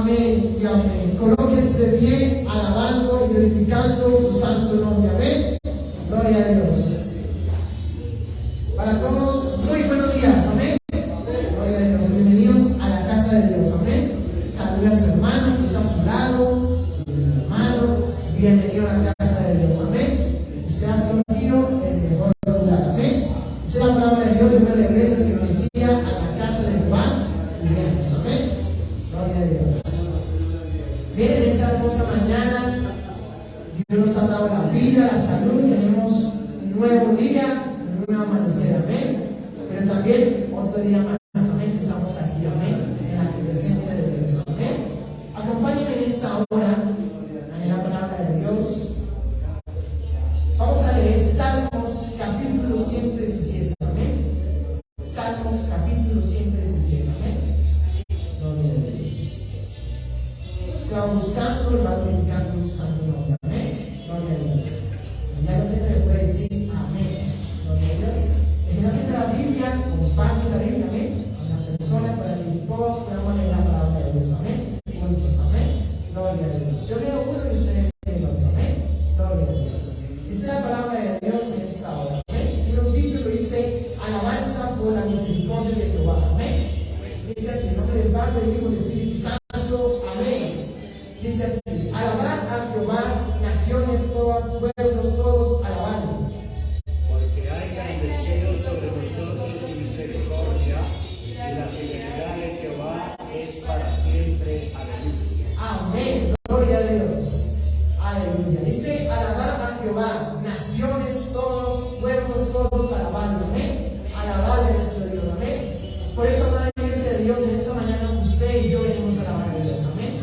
Amén y amén. Colóquese de pie, alabando y glorificando su santo nombre. Amén. Gloria a Dios. Para todos, muy buenos días. Amén. Gloria a Dios. Bienvenidos a la casa de Dios. Amén. Saluda a su hermano que está a su lado. Hermano, bienvenido a la casa de Dios. Amén. Usted ha escogido el mejor lugar. Amén. Esa es la palabra de Dios. Yo me alegré que me decía a la casa de Jehová. Iremos. Amén. Gloria a Dios. Miren, esta hermosa mañana Dios nos ha dado la vida, la salud. Tenemos un nuevo día, un nuevo amanecer. Amén. Pero también otro día más. Amén. Que estamos aquí. Amén. En la presencia de Dios. Amén. Acompáñenme en esta hora en la palabra de Dios. Vamos a leer Salmos capítulo 117. Amén. Salmos capítulo 117. Amén. Gloria a Dios. Estaba buscando y va glorificando su santo nombre. Amén. Gloria a Dios. Ya lo tiene, le puede decir amén. Gloria a Dios. Si no tiene la Biblia, comparte la Biblia. Amén. A la persona para que todos podamos leer la palabra de Dios. Amén. Juntos. Amén. Gloria a Dios. Yo leo uno y usted lee el otro. Amén. Gloria a Dios. Esa es la palabra de Dios en esta hora. Amén. Y un título dice: alabanza por la misericordia de Jehová. Amén. Dice así: en nombre del Padre, del Hijo y del Espíritu Santo. Amén. Dice así: alabad a Jehová, naciones todas, pueblos todos, alabadlo. Porque haya en deseo sobre vosotros su misericordia, y la fidelidad de Jehová es para siempre. Aleluya. Amén. Gloria a Dios. Aleluya. Dice: alabad a Jehová, naciones todos, pueblos todos, alabadlo. Amén. Alabadle a nuestro Dios. Amén. Por eso, amada iglesia de Dios, en esta mañana usted y yo venimos a alabar a Dios. Amén.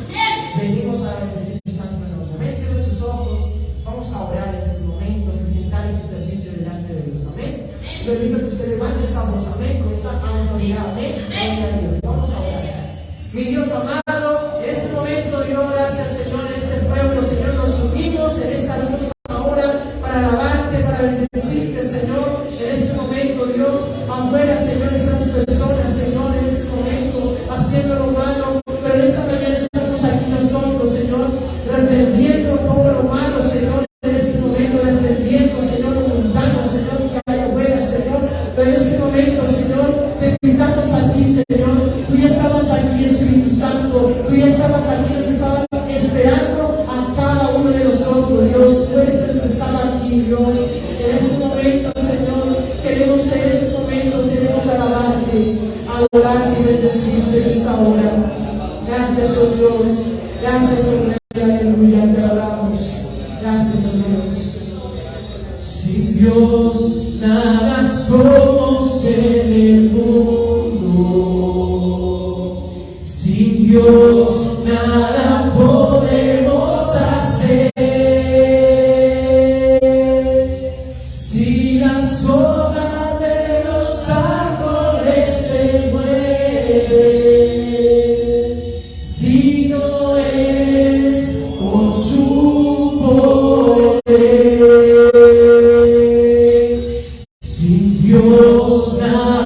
Venimos a bendecir su santo nombre. Amén. Cierre sus ojos. Vamos a orar en este momento, presentar ese servicio delante de Dios. Amén. Le invito a que usted levante esa voz. Amén. Con esa autoridad. Amén. Gloria a Dios. Vamos a orar. Mi Dios amado, en este momento, Dios, gracias, Señor, en este pueblo, Señor, nos unimos en esta hermosa hora para alabarte, para bendecirte, Señor. En este momento, Dios, afuera, Señor, estas personas, Señor, en este momento, haciendo lo malo, pero en esta mañana estamos aquí nosotros, Señor, reprendiendo todo lo malo, Señor, en este momento, reprendiendo, Señor, lo mundano, Señor, que hay afuera, Señor, pero en este momento, Señor, te invitamos aquí, Señor, tú ya estabas aquí, Espíritu Santo, tú ya estabas aquí, nos estabas esperando a cada uno de nosotros, Dios, tú eres el que estaba aquí, Dios, en este momento, Señor, queremos en este momento, queremos alabarte y bendecirte en esta hora. Gracias, oh Dios, gracias, oh Rey, aleluya, te alabamos, gracias, oh Dios. Sin Dios nada somos en el mundo, sin Dios nada podemos hacer. Si las hojas de los árboles se mueven, si no es con su poder, sin Dios nada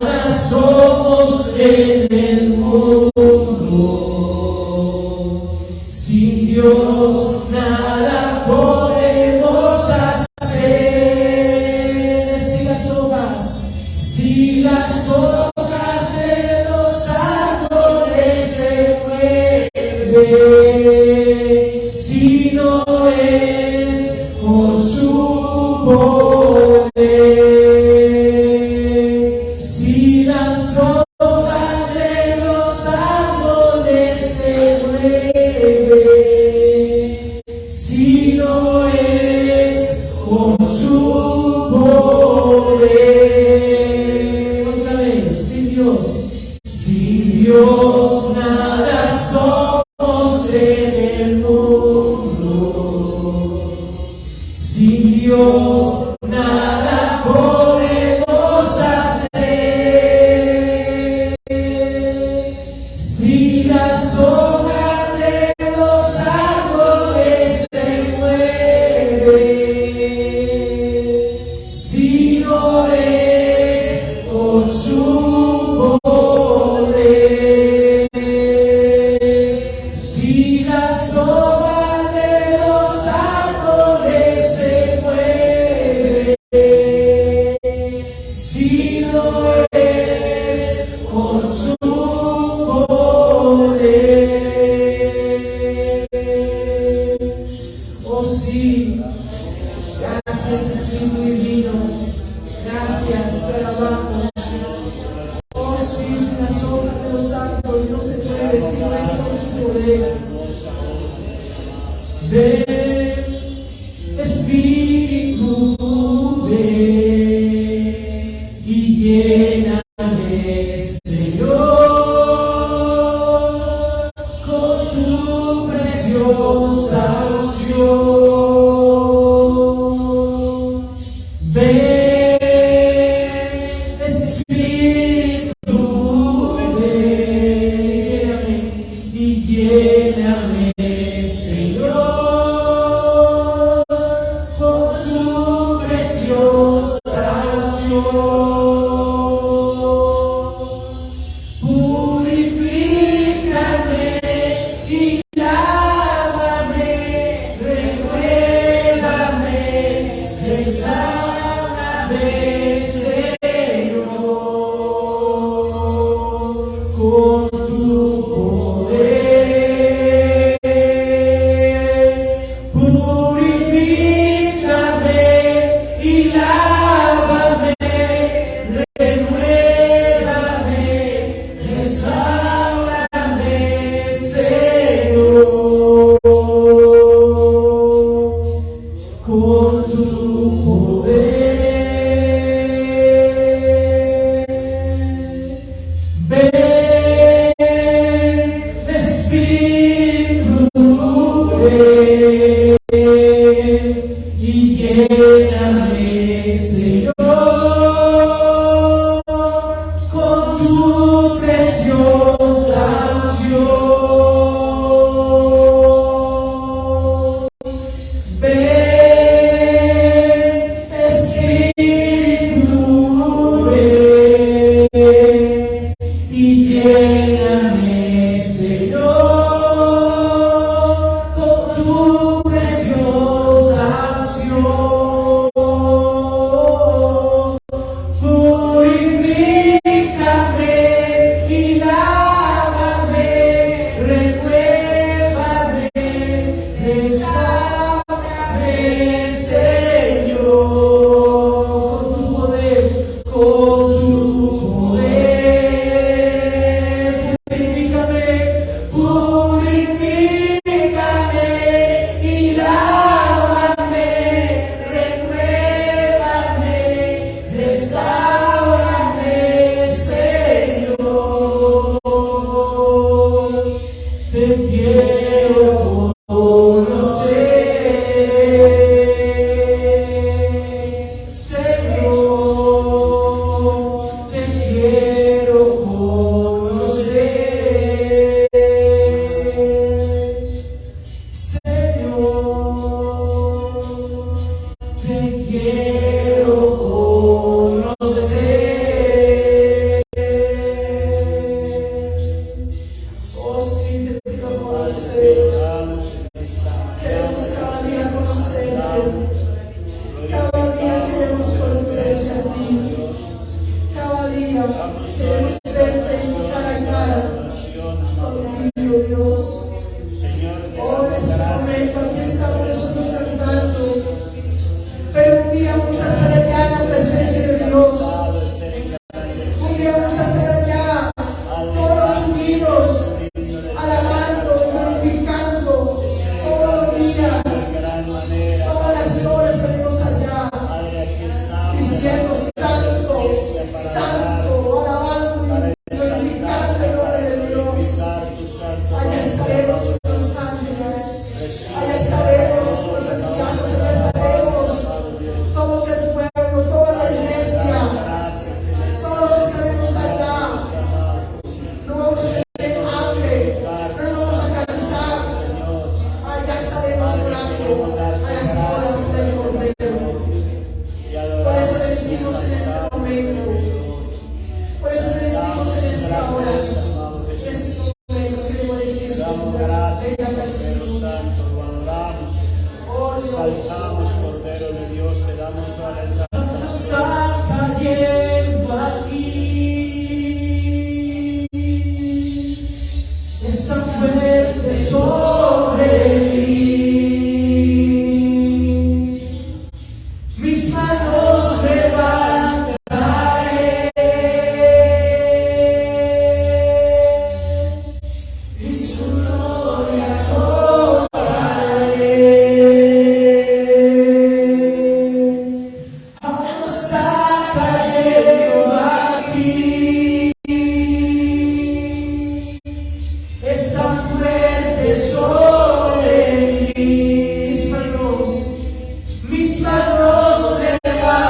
Mis manos levantaré.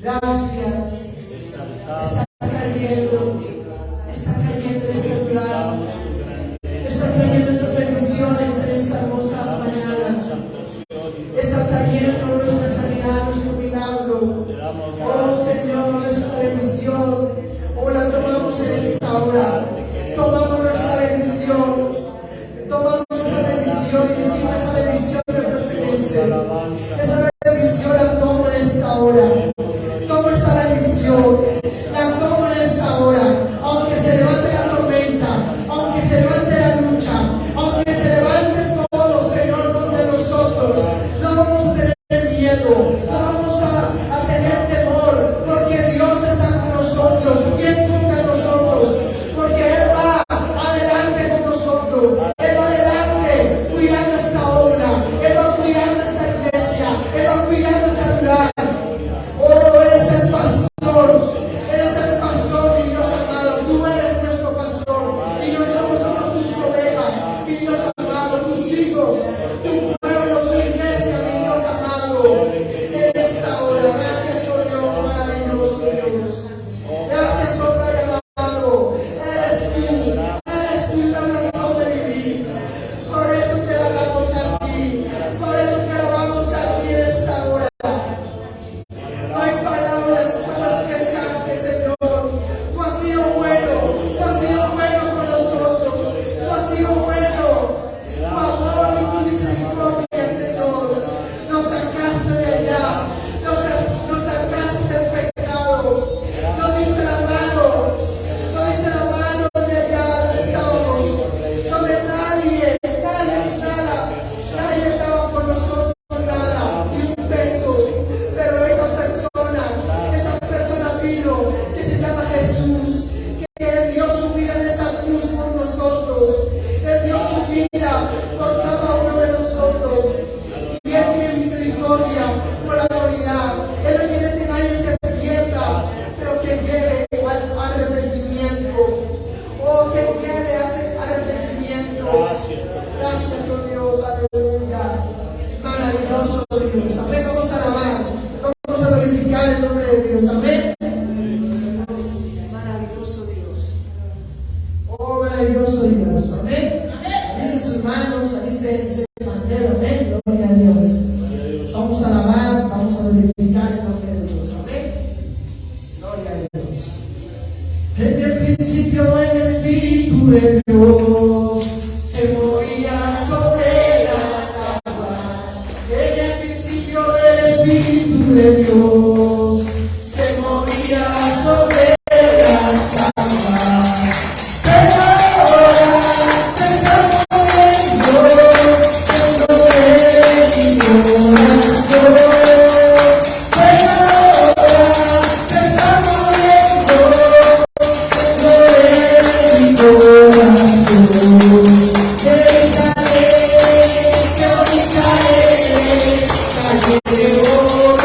Gracias. Exaltamos, Está cayendo este lugar. Está cayendo esas bendiciones en esta hermosa mañana. Está cayendo nuestra sanidad, nuestro milagro. Oh Señor, nuestra bendición. Oh, la tomamos en esta hora. Tomamos nuestra bendición. Tomamos esa bendición y decimos: esa bendición me pertenece. Esa bendición la tomo en esta hora. Tomo esa bendición. La tomo en esta hora. Aunque se levante la tormenta, aunque se levante la lucha, aunque se levante todo, Señor, contra nosotros, no vamos a tener miedo, no vamos a tener temor, porque Dios está con nosotros. ¿Quién contra nosotros? Porque Él va adelante con nosotros. Él va adelante cuidando esta obra. Él va cuidando esta iglesia. Él va cuidando esta lugar. Oh, eres el pastor. Eres el pastor, mi Dios amado. Tú eres nuestro pastor. Y nosotros somos tus ovejas, mi Dios amado, tus hijos, tu pueblo, tu iglesia, mi Dios amado. En esta hora, gracias, oh Dios, maravilloso Dios. Gracias, oh Rey amado. Eres tú la razón de vivir. Por eso te alabamos a ti. Por eso te alabamos a ti en esta hora. No hay palabras para expresarte, Señor. Tú has sido bueno. Tú has sido bueno con nosotros. Tú has sido bueno. Tu amor y tu misericordia, Señor. Nos sacaste de allá. Nos sacaste del pecado. Nos diste la mano. Nos diste la mano de allá donde estábamos. Donde nadie daba por nosotros nada. Ni un peso. Pero esa persona vino, que se llama Jesús, que Él dio su vida en esa cruz por nosotros. Él dio su vida por cada uno de nosotros. Y Él tiene misericordia por la humanidad. Él no quiere que nadie se pierda, pero que llegue al arrepentimiento. Oh, que llegue a ese arrepentimiento. Gracias, oh Dios, aleluya. Maravilloso Dios. Amén. Vamos a alabar. Vamos a glorificar el nombre de Dios. Amén. Maravilloso Dios. Oh, maravilloso Dios. Amén. Dice sus manos, dice ese pandero. Amén. Gloria a Dios. Vamos a alabar, vamos a glorificar el nombre de Dios. Amén. Gloria a Dios. En el principio el Espíritu de Dios se movía sobre las aguas. En el principio el Espíritu de Dios se movía sobre las aguas. Pero ahora se está moviendo dentro de mi corazón. Pero ahora se está moviendo dentro de mi corazón. Calle de oro,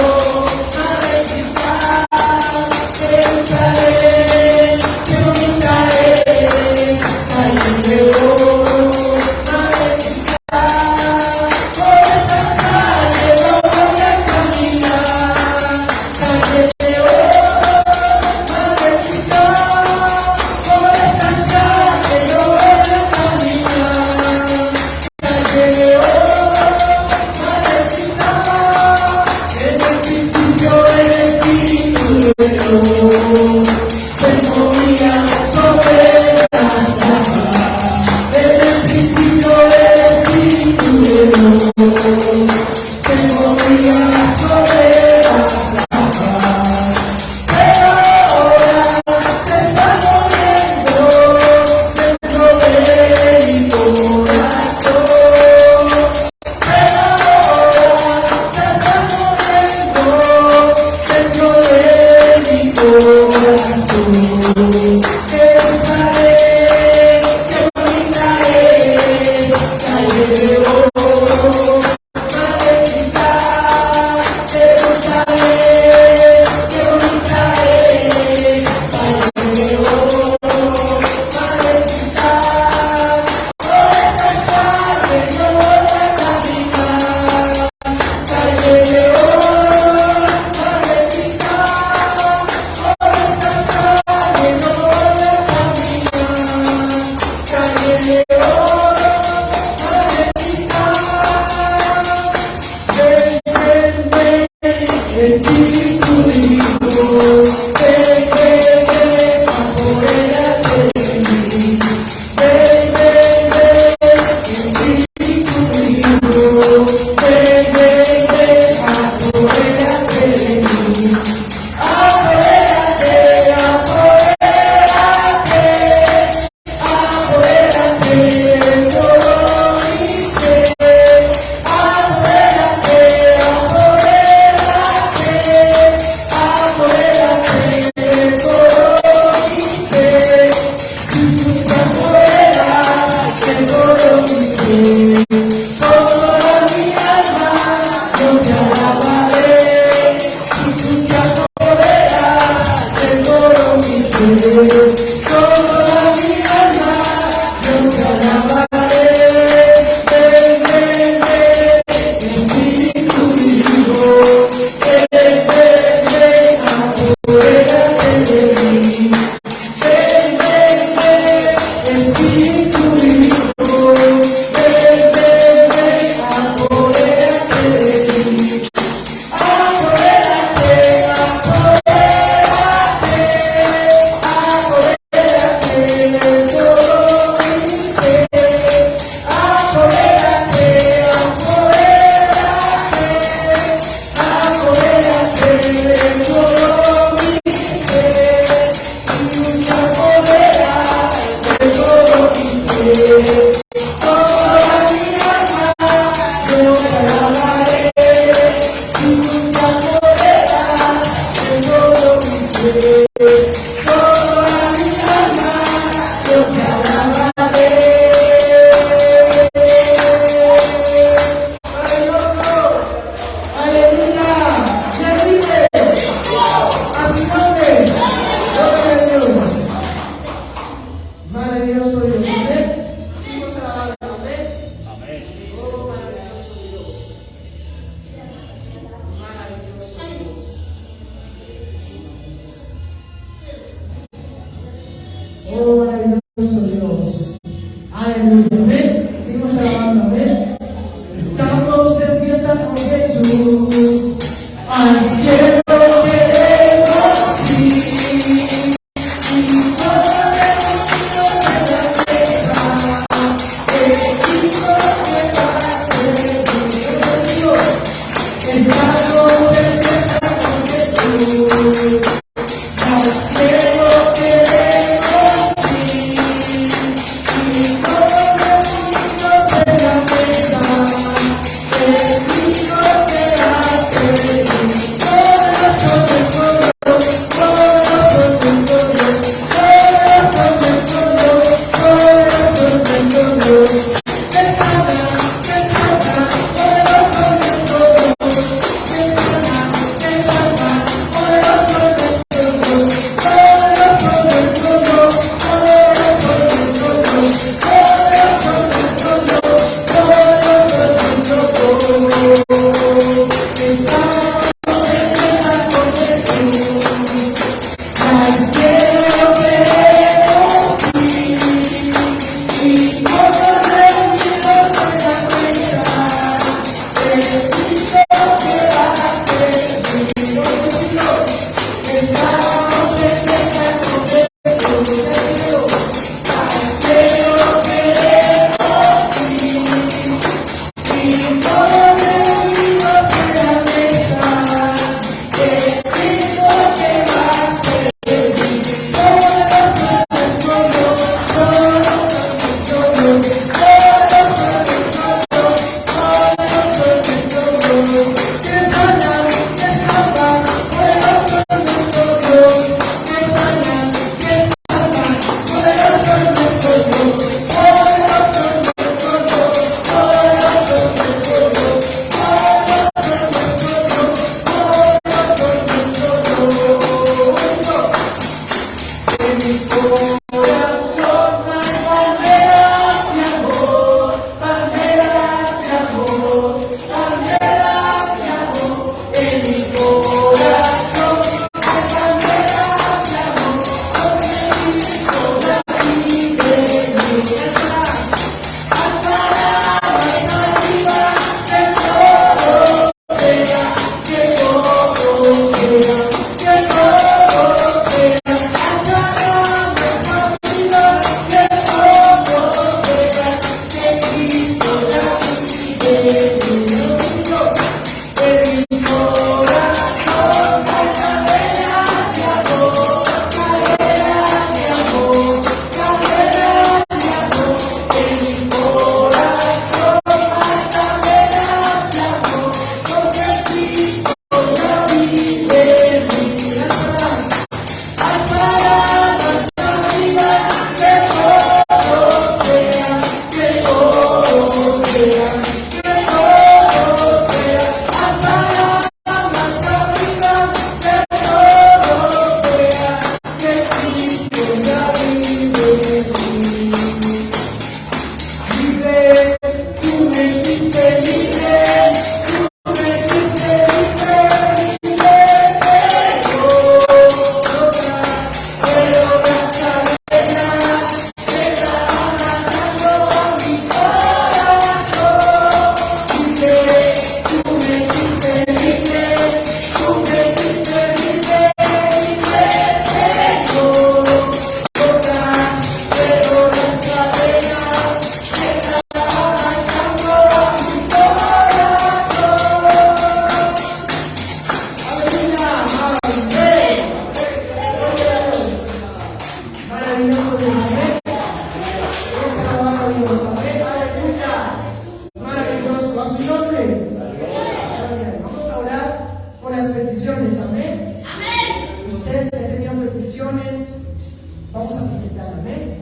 Thank you. peticiones, amén. Usted tenía peticiones, vamos a presentar, amén,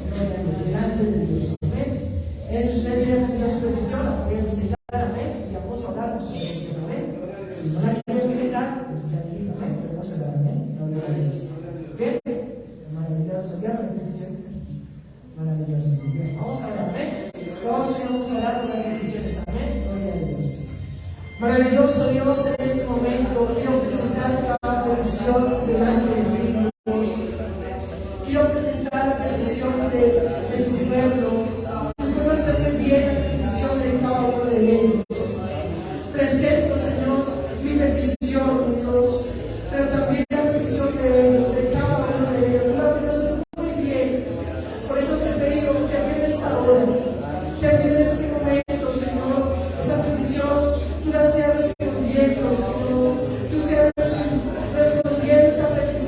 delante de Dios, amén. Si usted quiere presentar su petición, la puede presentar, amén, y vamos a hablar sobre eso, amén. Si no la quiere presentar, pues está aquí, amén, pues vamos a hablar, amén, no le vayas. ¿Qué? Maravilloso, ¿ya las peticiones? Maravilloso, bien, vamos a hablar, amén. Todos vamos a hablar de las peticiones, amén, gloria a Dios. Maravilloso Dios, en este momento quiero presentar cada petición delante de ti, Dios. Quiero presentar la petición de tu pueblo. Tú conoces muy bien la petición de cada uno de ellos. Presento, Señor, mi petición, Dios, pero también la petición de ellos, de cada uno de ellos. Tú la conoces muy bien. Por eso te he pedido que aquí en esta hora, que aquí en este momento, Señor, esa petición tú la seas respondiendo, Señor. Tú seas respondiendo esa petición.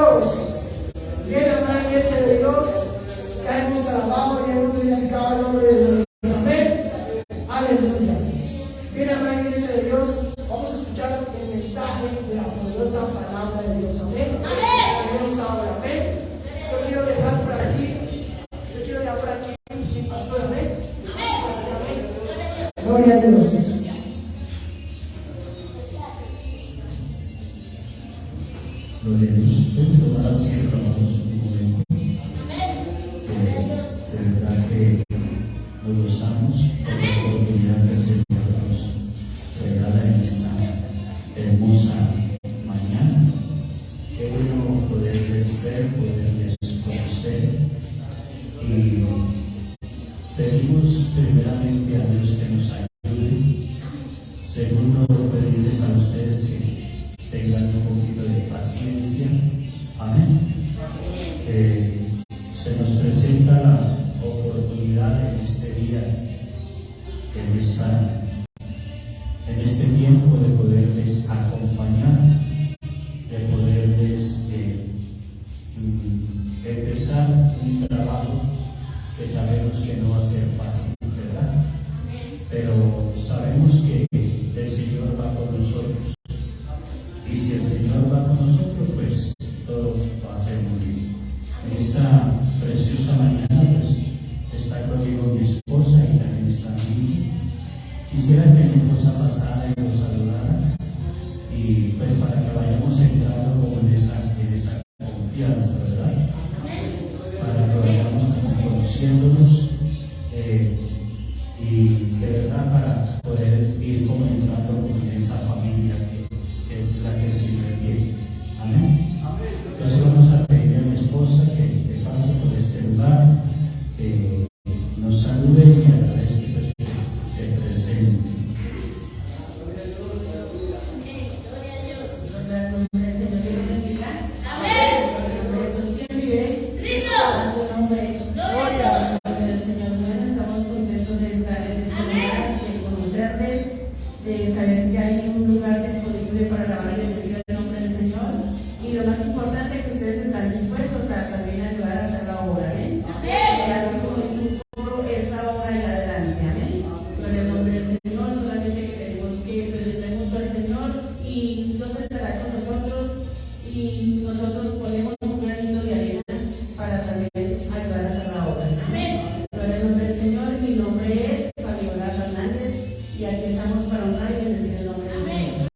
Dios. Bien, amada iglesia de Dios, ya hemos alabado y hemos glorificado el nombre de Dios. Amén. Aleluya. Bien, amada iglesia de Dios, vamos a escuchar el mensaje de la poderosa palabra de Dios. Amén. En esta hora, amén. Yo quiero dejar por aquí mi pastor. Amén. Gloria a Dios. Gloria a Dios. Pueden tomar asiento, hermanos, un momento. De verdad que nos gozamos por la oportunidad que el Señor nos regala en esta hermosa mañana. Qué bueno poderles ver, poderles conocer. Y pedimos primeramente a Dios que nos ayude. Segundo, pedirles a ustedes que tengan un poquito de paciencia. Amén. Se nos presenta la oportunidad en este día, en este tiempo, de poderles acompañar, de poderles empezar un trabajo que sabemos que no va a ser fácil, ¿verdad? Pero sabemos que el Señor va con nosotros. Y si el Señor va con nosotros, pues todo va a ser muy bien. En esta preciosa mañana, pues está conmigo mi esposa y también está mi hija. Quisiera que mi esposa pasara y nos saludara, y pues para que vayamos entrando como en esa confianza, ¿verdad? Para que vayamos como conociéndonos, y de verdad para poder ir como entrando como en esa familia que es la que el Señor quiere. Amén. Entonces vamos a pedir a mi esposa que pase por este lugar, que nos salude y agradezca pues, que se presente. De saber que hay un lugar disponible para alabar y bendecir el nombre del Señor, y lo más importante es que ustedes están dispuestos a también ayudar a hacer la obra. Amén. Así como es un coro, esta obra en adelante. Amén. Por el nombre del Señor, solamente que tenemos que pedirle mucho al Señor y Dios estará con nosotros, y nosotros ponemos un granito de arena para también ayudar a hacer la obra. Amén. Por el nombre del Señor, mi nombre es Fabiola Fernández, y aquí estamos para honrar y bendecir el nombre del Señor.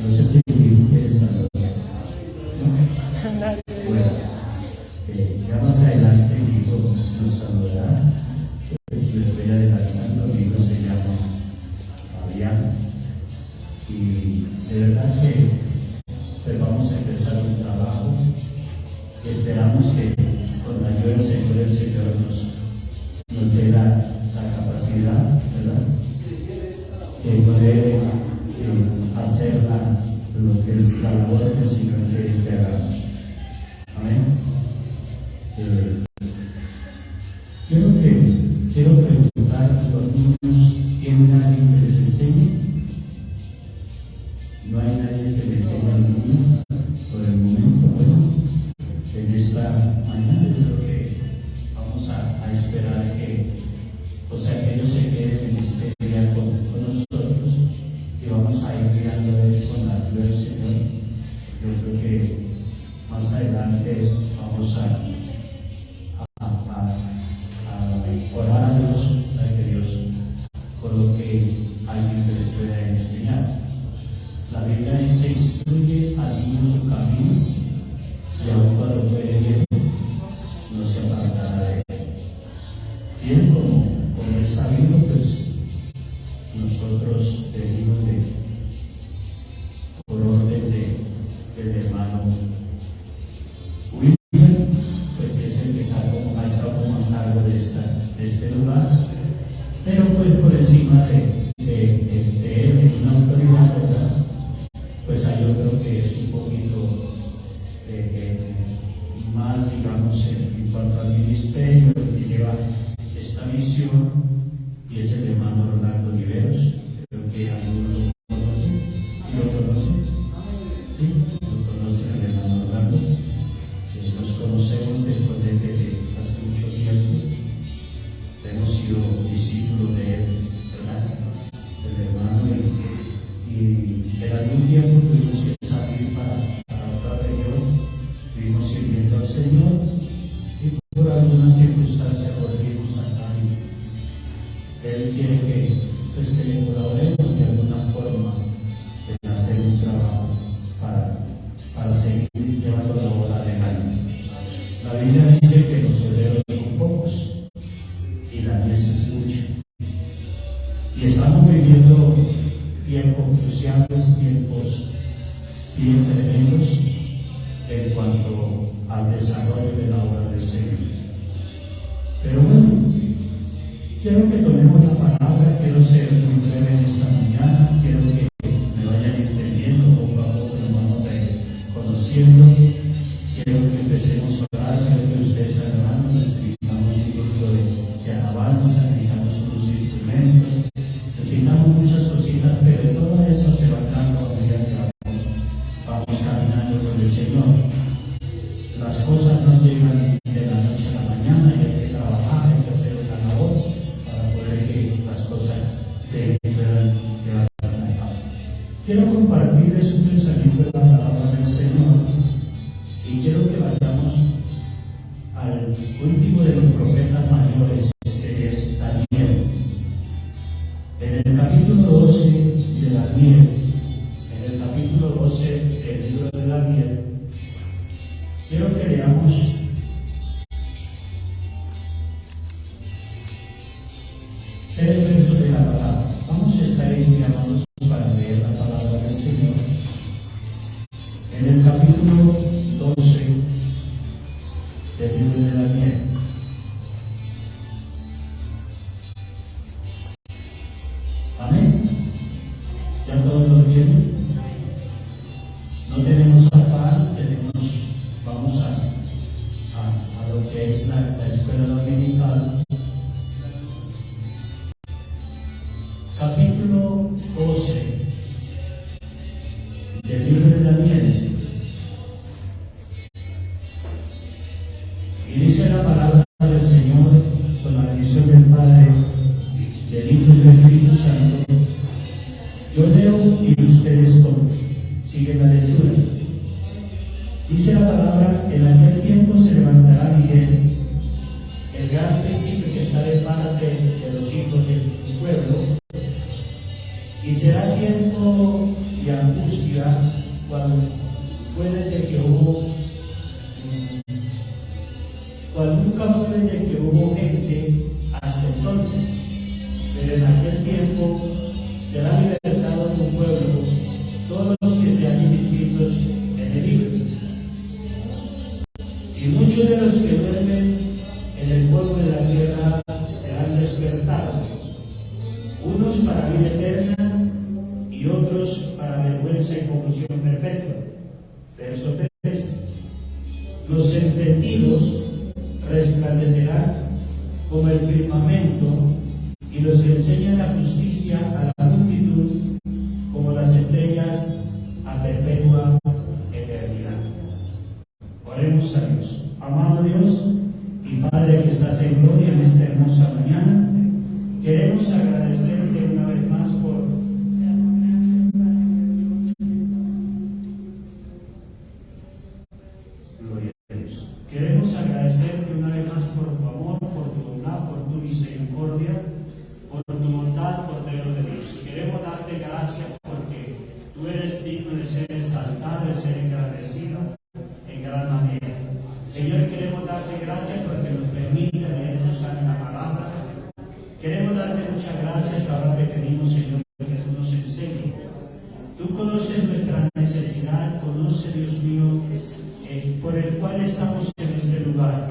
No sé si quieres saludar. Bueno, ya más adelante mi hijo nos saludará. Pues les voy adelantando, mi hijo se llama Fabián. Y de verdad que pues vamos a empezar un trabajo y esperamos que con la ayuda del Señor, el Señor nos dé la capacidad, ¿verdad?, de poder hacer lo que es la labor del Señor que hagamos. Amén. Quiero preguntar a los niños: ¿tienen alguien que les enseñe? No hay nadie que le enseñe a los niños por el momento. Bueno, en esta mañana yo creo que vamos a esperar que ellos se queden en este día con nosotros, y vamos a ir guiando a él con la ayuda del Señor. Yo creo que más adelante vamos a orar a Dios para que Dios coloque a alguien que les pueda enseñar. La Biblia dice: instruye al niño su camino, y aun cuando fuere viejo no se apartará de él. Bien, como es sabido, pues nosotros pedimos por orden del hermano William, pues que es el que ha estado como a cargo de este lugar, pero pues por encima de él, en una autoridad, ¿verdad? Pues ahí yo creo que es un poquito más, digamos, en cuanto al ministerio que lleva esta misión, y es el hermano Ronaldo Oliveros. Creo que que le colaboremos de alguna forma en hacer un trabajo para seguir llevando la obra adelante. La Biblia dice que los obreros son pocos y la mies es mucho. Y estamos viviendo tiempos cruciales, tiempos bien tremendos en cuanto al desarrollo de la obra del Señor. Pero bueno, quiero que tomemos la palabra, quiero ser muy breve en esta mañana, quiero que me vayan entendiendo poco a poco, nos vamos a ir conociendo, quiero que empecemos a orar, quiero que ustedes están orando, necesitamos un grupo de alabanza, necesitamos unos instrumentos, necesitamos muchas cositas, pero todo eso se va dando a medida que vamos caminando con el Señor. Las cosas no llegan de la noche a la mañana y hay que trabajar, hay que hacer una labor para poder que las cosas puedan llevar a cabo. Quiero compartirles un pensamiento de la palabra del Señor y quiero que vayamos al último de los profetas mayores, que es Daniel. En el capítulo 12 de Daniel, en el capítulo 12 del libro de Daniel, quiero que leamos el verso de la palabra. Vamos a estar invitados para leer la palabra del Señor. En el capítulo 12 del libro de Daniel. Amén. ¿Ya todos lo tienen? No tenemos afán, vamos a lo que es la escuela dominical. Capítulo 12 del libro de Daniel. Y dice la palabra del Señor con la bendición del Padre, del Hijo y del Espíritu Santo. Yo leo y ustedes siguen la lectura. Dice la palabra: en aquel tiempo se levantará Miguel, el gran príncipe que está de parte de los hijos del pueblo, y será tiempo de angustia cual nunca fue desde que hubo gente hasta entonces, pero en aquel tiempo será libertado tu pueblo, todos los que se hallen inscritos en el libro. Y muchos de los que duermen en el polvo de la tierra serán despertados, unos para vida eterna y otros para vergüenza y confusión perpetua. Verso 3. Los entendidos resplandecerán como el firmamento, y los que enseñan la justicia a la multitud como las estrellas a perpetua eternidad. Oremos a Dios. Amado Dios y Padre que estás en gloria en esta hermosa mañana, queremos agradecerte una vez más por gloria a Dios. Queremos agradecerte una vez más por tu amor, por tu bondad, por tu misericordia, por tu bondad, Cordero de Dios. Queremos darte gracias porque tú eres digno de ser exaltado, de ser agradecido en gran manera. Señor, queremos darte gracias porque nos permite leer tu santa palabra. Queremos darte muchas gracias. Ahora te pedimos, Señor, que tú nos enseñes. Tú conoces nuestra necesidad, conoces, Dios mío, por el cual estamos en este lugar.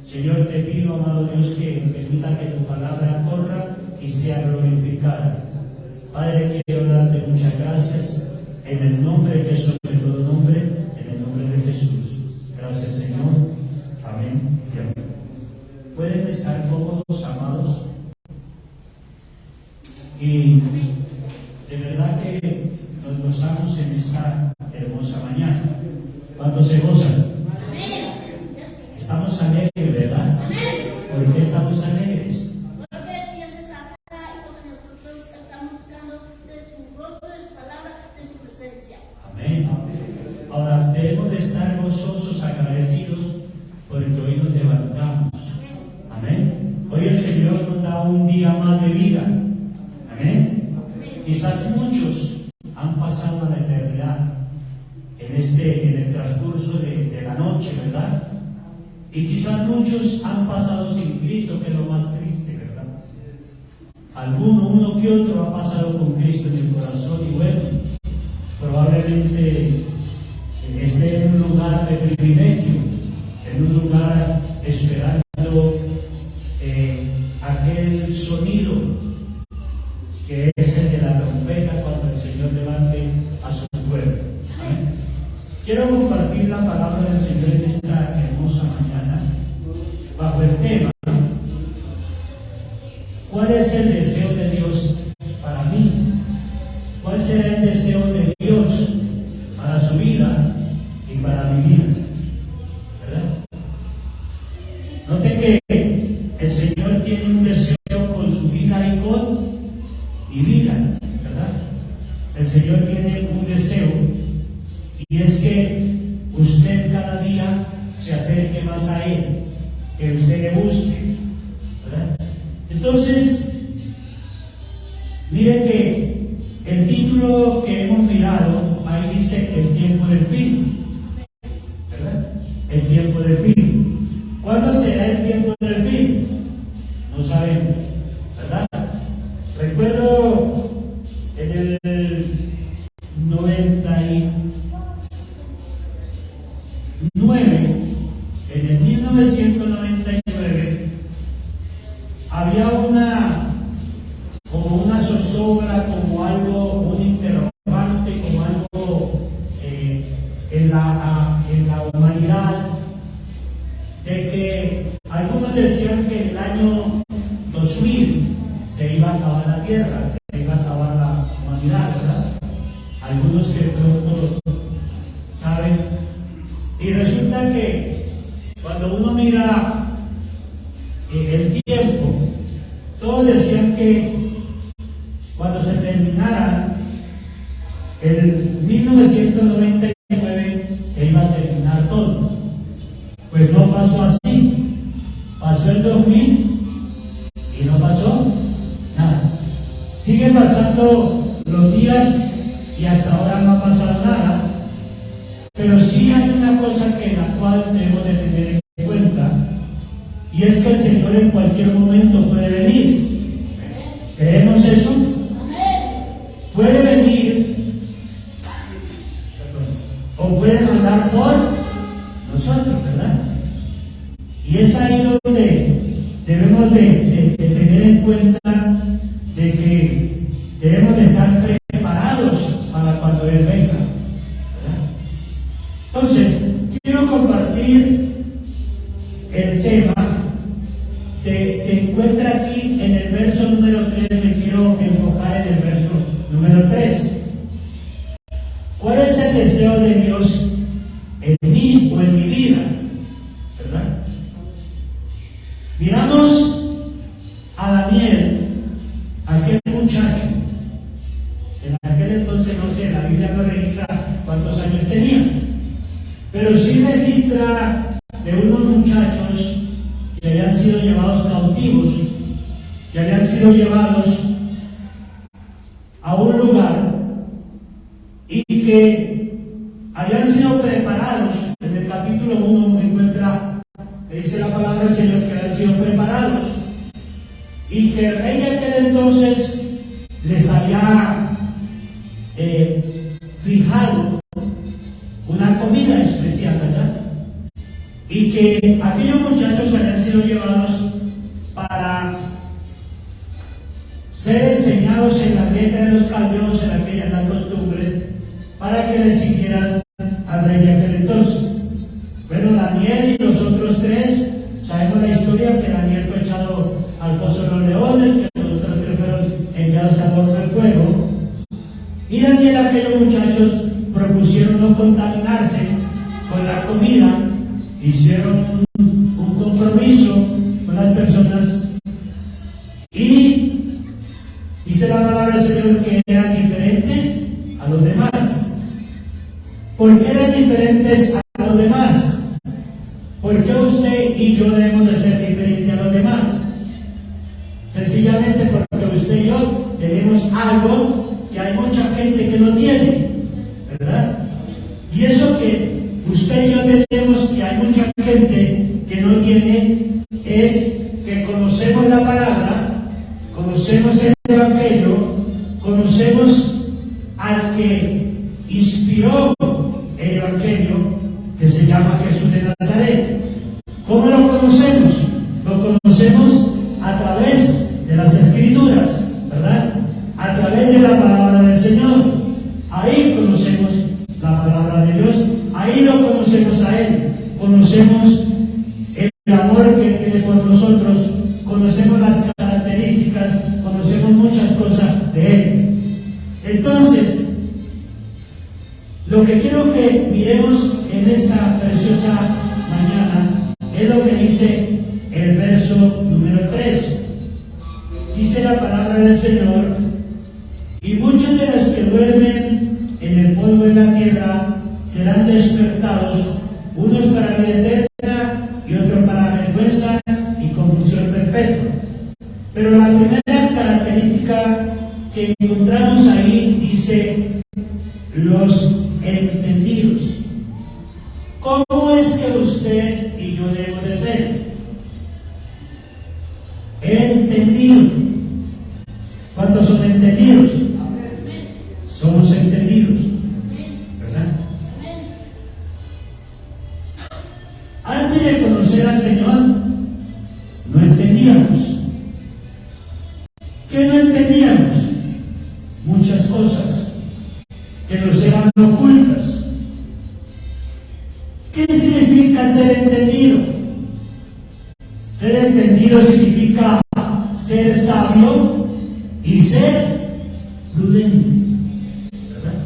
Señor, te pido, amado Dios, que permita que tu palabra corra y sea glorificada. Padre, quiero darte muchas gracias en el nombre que es sobre todo nombre, en el nombre de Jesús. Gracias, Señor. Amén y amén. ¿Pueden estar cómodos, amados? Y de verdad que nos gozamos en esta hermosa mañana. ¿Cuántos se gozan? Estamos alegres, ¿verdad? ¿Por qué estamos alegres? Porque Dios está acá y porque nosotros estamos buscando de su rostro, de su palabra, de su presencia. Amén. Ahora debemos de estar gozosos, agradecidos, porque hoy nos levantamos. Amén. Hoy el Señor nos da un día más de vida. quizás muchos han pasado a la eternidad en el transcurso de la noche, ¿verdad? Y quizás muchos han pasado sin Cristo, que es lo más triste, ¿verdad? Uno que otro ha pasado con Cristo en el corazón y bueno, probablemente esté en un lugar de privilegio, en un lugar esperando aquel sonido que es el de la trompeta cuando el Señor levante a su pueblo. ¿Amén? Quiero compartir la palabra del Señor en esta hermosa mañana bajo el tema: ¿cuál es el deseo de Dios para mí? ¿Cuál será el deseo de Dios para su vida y para mi vida? ¿Verdad? Note que el Señor tiene un deseo con su vida y con mi vida, ¿verdad? El Señor tiene un deseo, y es que usted cada día se acerque más a Él, que usted le busque, ¿verdad? Entonces, mire que el título que hemos mirado, ahí dice el tiempo del fin, ¿verdad? El tiempo del fin. ¿Cuándo será el tiempo del fin? No sabemos, ¿verdad? Recuerdo en el 1999, había como una zozobra, como algo, un interrogante, como algo en la humanidad, de que algunos decían que en el año 2000 se iba a acabar la tierra, se iba a acabar la humanidad, ¿verdad? Algunos que pronto saben. Y resulta que cuando uno mira el tiempo, todos decían que cuando se terminara el 1999 se iba a terminar todo. Pues no pasó así. Pasó el 2000 y no pasó nada. Siguen pasando los días y hasta ahora no ha pasado nada. Pero sí hay una cosa que la cual debemos de tener en cuenta, y es que el Señor en cualquier momento puede venir. ¿Creemos eso? Puede venir o puede mandar por nosotros, ¿verdad? Y es ahí donde debemos de tener en cuenta de que debemos de estar preparados para cuando Él venga, ¿verdad? Entonces, quiero compartir el tema que encuentra aquí en el verso número 3. Me quiero enfocar en el verso número 3. ¿Cuál es el deseo de Dios en mí o en mi vida? ¿Verdad? Miramos a Daniel, aquel muchacho. En aquel entonces, no sé, la Biblia no registra cuántos años tenía, pero sí registra de unos muchachos que habían sido llevados cautivos, que habían sido llevados a un lugar y que habían sido preparados. En el capítulo 1 encuentra, dice la palabra del Señor, que habían sido preparados y que el rey de aquel entonces les había fijado una comida especial, ¿verdad? Y que aquellos muchachos habían sido llevados para ser enseñados en la letra de los caldeos, en aquella la costumbre, para que le siguieran al rey de aquel entonces. Bueno, Daniel y los otros tres, sabemos la historia, que Daniel fue echado al pozo de los leones, que los otros tres fueron enviados al horno de fuego. Y Daniel, aquellos muchachos propusieron no contaminarse con la comida, hicieron un compromiso con las personas y dice la palabra del Señor que eran diferentes a los demás. ¿Por qué eran diferentes a los demás? ¿Por qué usted y yo debemos de ser diferentes a los demás? Sencillamente porque usted y yo tenemos algo conocemos al que inspiró el Evangelio, que se llama Jesús de Nazaret. ¿Cómo lo conocemos? Lo conocemos a través de las Escrituras, ¿verdad? A través de la palabra del Señor. Ahí conocemos la palabra de Dios, ahí lo conocemos a Él, conocemos el amor que tiene por nosotros, conocemos las características, conocemos muchas cosas de Él. Entonces, lo que quiero que miremos en esta preciosa mañana es lo que dice el verso número 3. Dice la palabra del Señor: y muchos de los que duermen en el polvo de la tierra serán despertados, unos para vida eterna y otros para vergüenza y confusión perpetua. Pero la primera característica que encontramos ahí dice: los entendidos. ¿Cómo es que usted y yo debemos de ser? Entendidos. ¿Cuántos son entendidos? Somos entendidos, ¿verdad? Antes de conocer al Señor, no entendíamos. ¿Qué no entendíamos? Muchas cosas que nos eran ocultas. ¿Qué significa ser entendido? Ser entendido significa ser sabio y ser prudente, ¿verdad?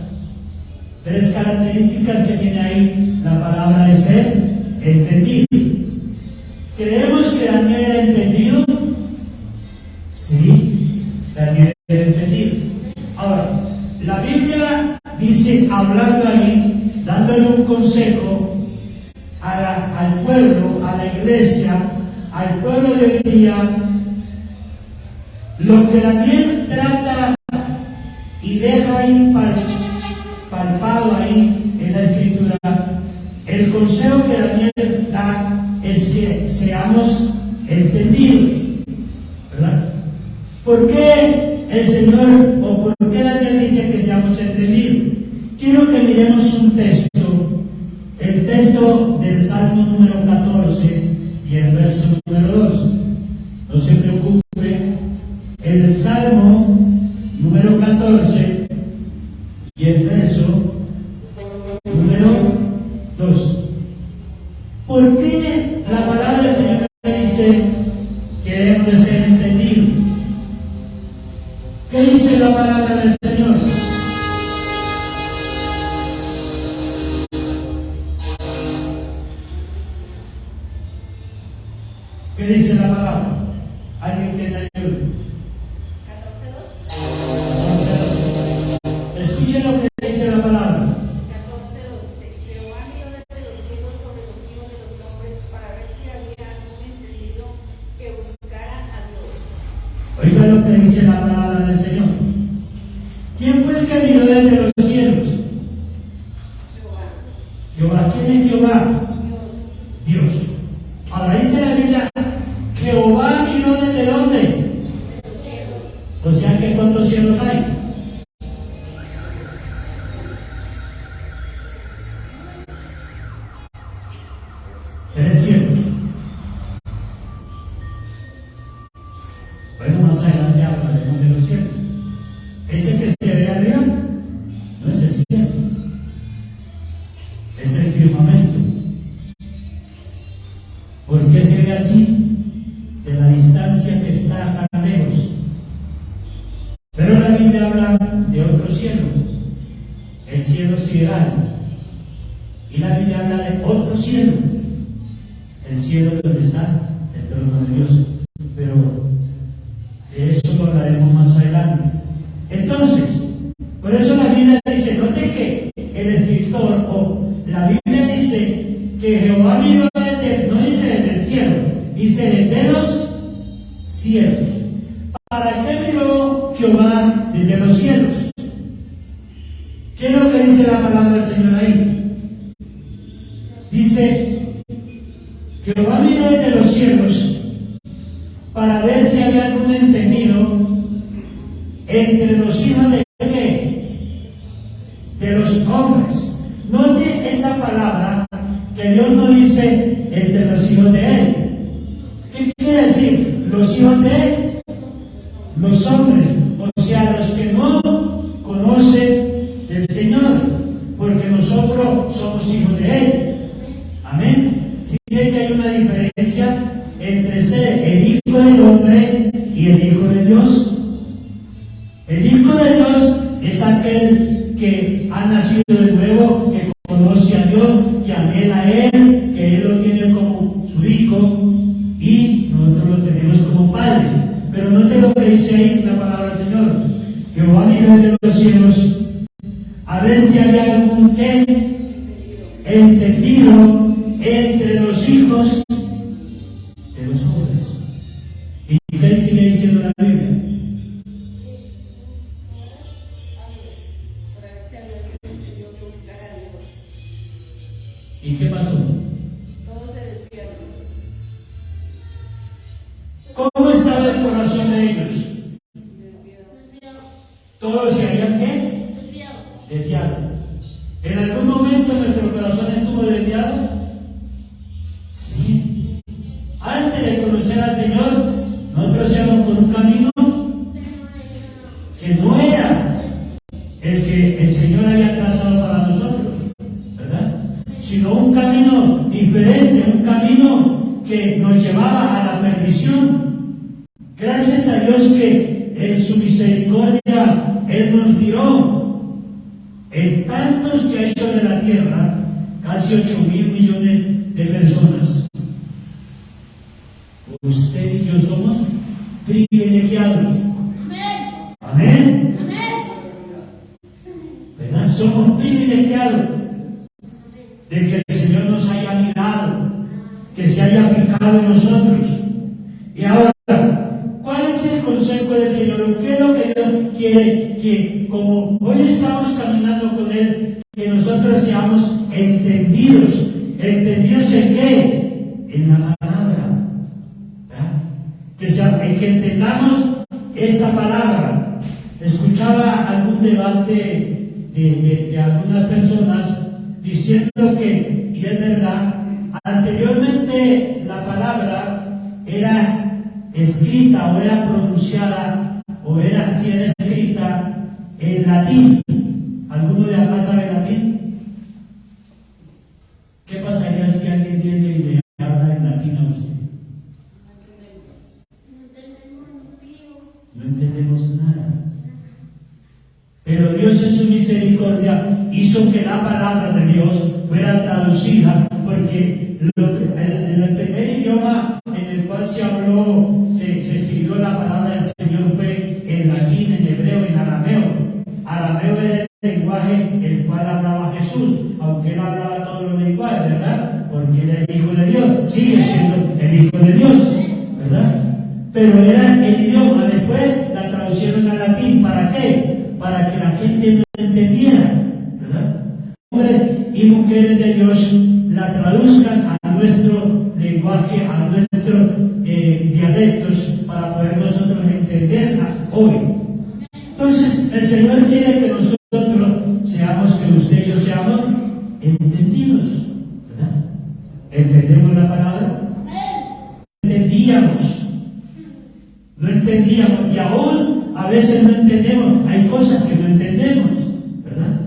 Tres características que tiene ahí la palabra de ser entendido. ¿Creemos que Daniel era entendido? Sí, Daniel era entendido. Ahora, la Biblia dice, hablando ahí, dándole un consejo al pueblo, a la iglesia, al pueblo de hoy día, lo que Daniel trata y deja ahí palpado ahí en la Escritura, el consejo que Daniel da es que seamos entendidos, ¿verdad? ¿Por qué el Señor o por qué Daniel dice que seamos entendidos? Quiero que miremos un texto, el texto del Salmo número 14 y el verso número 2. No se preocupe, el Salmo número 14 y el verso número 2. ¿Por qué la palabra del Señor dice que debemos de ser entendidos? ¿Qué dice la palabra del Señor? ¿Qué dice la palabra? ¿Alguien que me ayude? 14:2. Escuchen lo que dice la palabra. 14:2. Jehová miró desde los cielos sobre los hijos de los hombres para ver si había algún entendido que buscara a Dios. Oiga lo que dice la palabra del Señor. ¿Quién fue el que miró desde los cielos? Jehová. Jehová. ¿Quién es Jehová? Dios. Ahora dice la Biblia, Jehová miró desde ¿dónde? O sea que ¿cuántos cielos hay? Tres cielos. Bueno, más adelante hablaremos de los cielos. Ese que se ve arriba no es el cielo, es el firmamento. ¿Por qué se ve así? De la distancia que está tan lejos. Pero la Biblia habla de otro cielo, el cielo sideral. Y la Biblia habla de otro cielo, el cielo donde está el trono de Dios. Pero de eso lo hablaremos más adelante. Entonces, por eso la Biblia dice, note que el escritor o la Biblia dice que Jehová miró desde, no dice desde el cielo, dice desde los cielos. ¿Para qué miró Jehová desde los cielos? ¿Qué es lo que dice la palabra del Señor ahí? Dice, Jehová miró desde los cielos para ver si había algún entendido en entre los hijos de ¿qué? De los hombres. Note esa palabra que Dios no dice entre los hijos de Él. ¿Qué quiere decir? Los hijos de los hombres, o sea, los que no conocen del Señor, porque nosotros somos hijos de Él. Amén. ¿Sí creen que hay una diferencia entre ser el hijo del hombre y el hijo de Dios? El hijo de Dios es aquel que ha nacido de nuevo, que conoce a Dios, que anhela a Él, que Él lo tiene como su hijo y nosotros lo tenemos como padre. Pero note lo que dice ahí la palabra del Señor. Jehová miró desde los cielos a ver si había algún entendido entre los hijos de los hombres. ¿Y qué sigue diciendo la Biblia? ¿Y qué pasó? Todos se despiertan. ¿Cómo estaba el corazón de ellos? Todos se habían ¿qué? Desviado. ¿En algún momento nuestro corazón estuvo desviado? Sí. Antes de conocer al Señor, nosotros íbamos por un camino que no era el que el Señor había trazado para nosotros, ¿verdad? Sino un camino diferente, un camino que nos llevaba a la perdición. Gracias a Dios que en su misericordia Él nos dio en tantos que hay sobre la tierra, casi 8.000 millones de personas. Usted y yo somos privilegiados. Amén. ¿Verdad? Somos privilegiados de que el Señor nos haya mirado, que se haya fijado en nosotros. Y ahora, ¿cuál es el consejo del Señor? ¿Qué es lo que Dios quiere? Que como hoy estamos caminando con Él, que nosotros seamos entendidos. ¿Entendidos en qué? En la palabra. Que entendamos esta palabra. Escuchaba algún debate de algunas personas diciendo que, y es verdad, anteriormente la palabra era escrita o era pronunciada o era si era escrita en latín. ¿Alguno de acá sabe latín? ¿Qué pasaría si alguien viene y le habla en latín a usted? No entendemos nada. Pero Dios en su misericordia hizo que la palabra de Dios fuera traducida, porque el primer idioma en el cual se habló, se escribió la palabra del Señor fue en latín, en hebreo, en arameo. Arameo era el lenguaje el cual hablaba Jesús, aunque él hablaba todos los lenguajes, ¿verdad? Porque era el Hijo de Dios, sigue siendo el Hijo de Dios, ¿verdad? Pero era el idioma. Después la traducieron al latín. ¿Para qué? Para que la gente no entendiera, ¿verdad? Hombres y mujeres de Dios la traduzcan a nuestro lenguaje, a nuestros dialectos, para poder nosotros entenderla hoy. Entonces, el Señor quiere que nosotros seamos, que usted y yo seamos entendidos, ¿verdad? ¿Entendemos la palabra? No entendíamos, y aún a veces no entendemos, hay cosas que no entendemos, ¿verdad?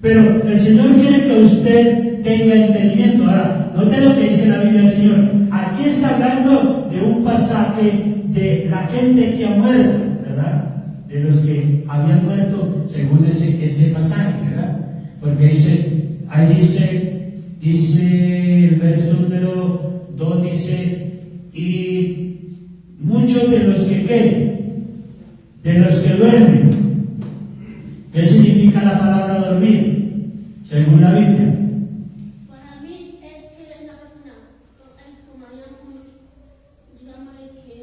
Pero el Señor quiere que usted tenga entendimiento. Ahora, note lo que dice la Biblia del Señor. Aquí está hablando de un pasaje de la gente que ha muerto, ¿verdad? De los que habían muerto según ese pasaje, ¿verdad? Porque dice el verso número 2, dice, y muchos de los que ¿qué? De los que duermen. ¿Qué significa la palabra dormir? Según la Biblia. Para mí es que la persona, como hay algunos, digámosle que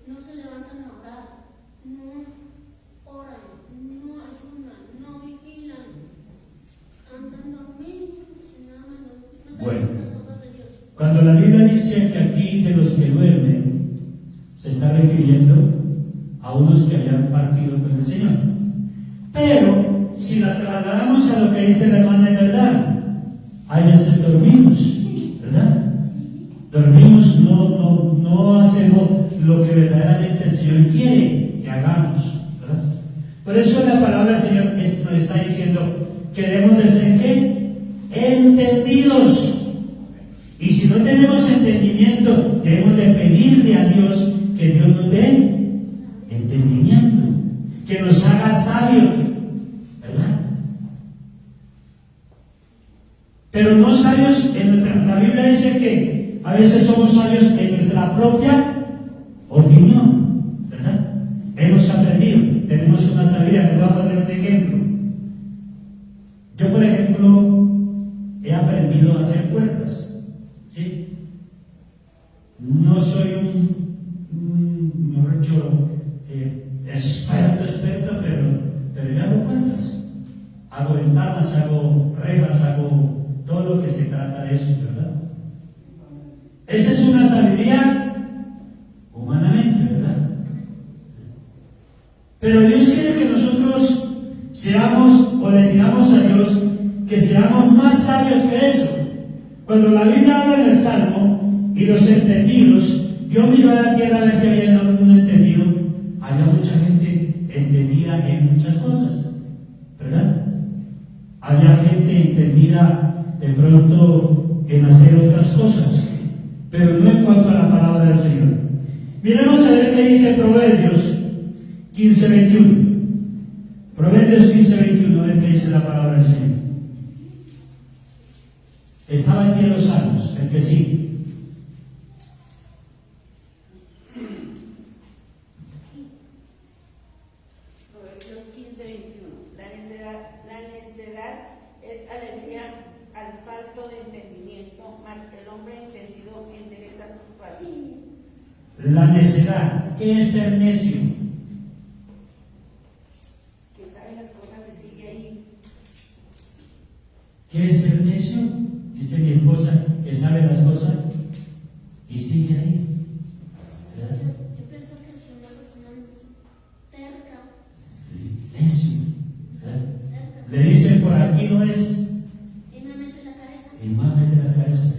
no se levantan a orar, no oran, no ayunan, no vigilan, andan dormidos, nada más, no Bueno, las cosas de Dios. cuando la Biblia dice que aquí de los que duermen, se está refiriendo a unos que habían partido con el Señor. Pero si la trasladamos a lo que dice la hermana, es verdad. Hay veces dormimos, ¿verdad? Dormimos, no hacemos lo que verdaderamente el Señor quiere que hagamos, ¿verdad? Por eso la palabra del Señor nos está diciendo que debemos de ser ¿qué? Entendidos. Y si no tenemos entendimiento, debemos de pedirle a Dios que Dios nos dé entendimiento, que nos haga sabios, ¿verdad? Pero no sabios la Biblia dice que a veces somos sabios en nuestra propia opinión, ¿verdad? Hemos aprendido, tenemos una sabiduría. Les voy a poner un ejemplo. Yo, por ejemplo, he aprendido a hacer puertas, ¿sí? No soy mejor dicho, experto, pero yo hago puertas, hago ventanas, hago rejas, hago todo lo que se trata de eso, ¿verdad? Esa es una sabiduría humanamente, ¿verdad? Pero Dios quiere que nosotros seamos, o le digamos a Dios, que seamos más sabios que eso. Cuando la Biblia habla en el Salmo y los entendidos, yo miro a la tierra a ver si había algún entendido. Había mucha gente entendida en muchas cosas, ¿verdad? Había gente entendida de pronto en hacer otras cosas, pero no en cuanto a la palabra del Señor. Miremos a ver qué dice Proverbios 15:21. Proverbios 15:21, a ver qué dice la palabra del Señor. Estaba en pie los salmos, el que sí. Proverbios 15:21. La necedad es alegría al falto de entendimiento, mas el hombre entendido endereza sus pasos. La necedad, ¿qué es ser necio? Que sabe las cosas y sigue ahí. ¿Qué es ser necio? Dice mi esposa que sabe las cosas y sigue ahí, ¿verdad? Yo pienso que es una persona terca. Necio, ¿verdad? Le dicen por aquí no es Y me mete la cabeza. y más mete la cabeza.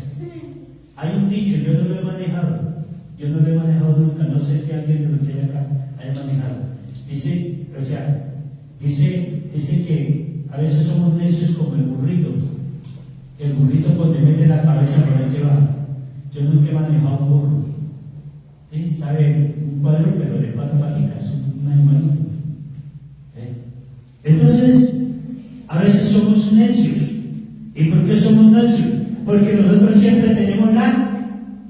Hay un dicho, yo no lo he manejado nunca, no sé si alguien de los que hay acá haya manejado. Dice que a veces somos necios como el burrito. El burrito cuando mete la cabeza por ahí se va. Yo nunca he manejado un burro. ¿Sí? ¿Sabe? Un cuadrúpedo de 4 patitas, un animalito. Entonces, a veces somos necios. ¿Y por qué somos necios? Porque nosotros siempre tenemos la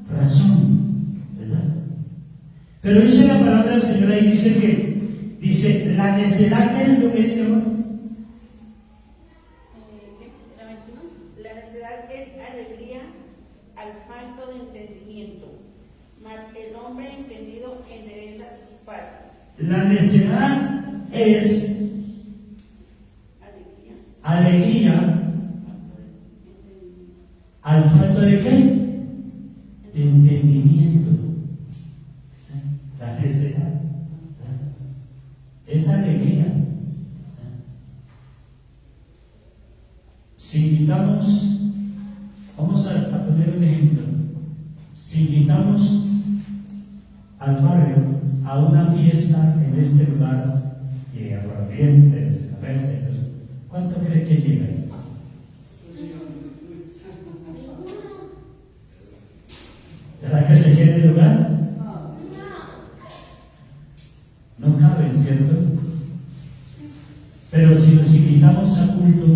razón, ¿verdad? Pero dice la palabra del Señor ahí, dice la necedad, ¿qué es lo que dice ahora? La necedad es alegría al falto de entendimiento, mas el hombre entendido endereza sus pasos. La necedad es alegría al falto de qué? De entendimiento. La necedad es alegría. Si invitamos, vamos a poner un ejemplo. Si invitamos al barrio a una fiesta en este lugar, y aguardientes, cerveza, ¿cuánto cree que llega? ¿Será que se llena el lugar? No cabe, ¿cierto? Pero si nos invitamos a culto,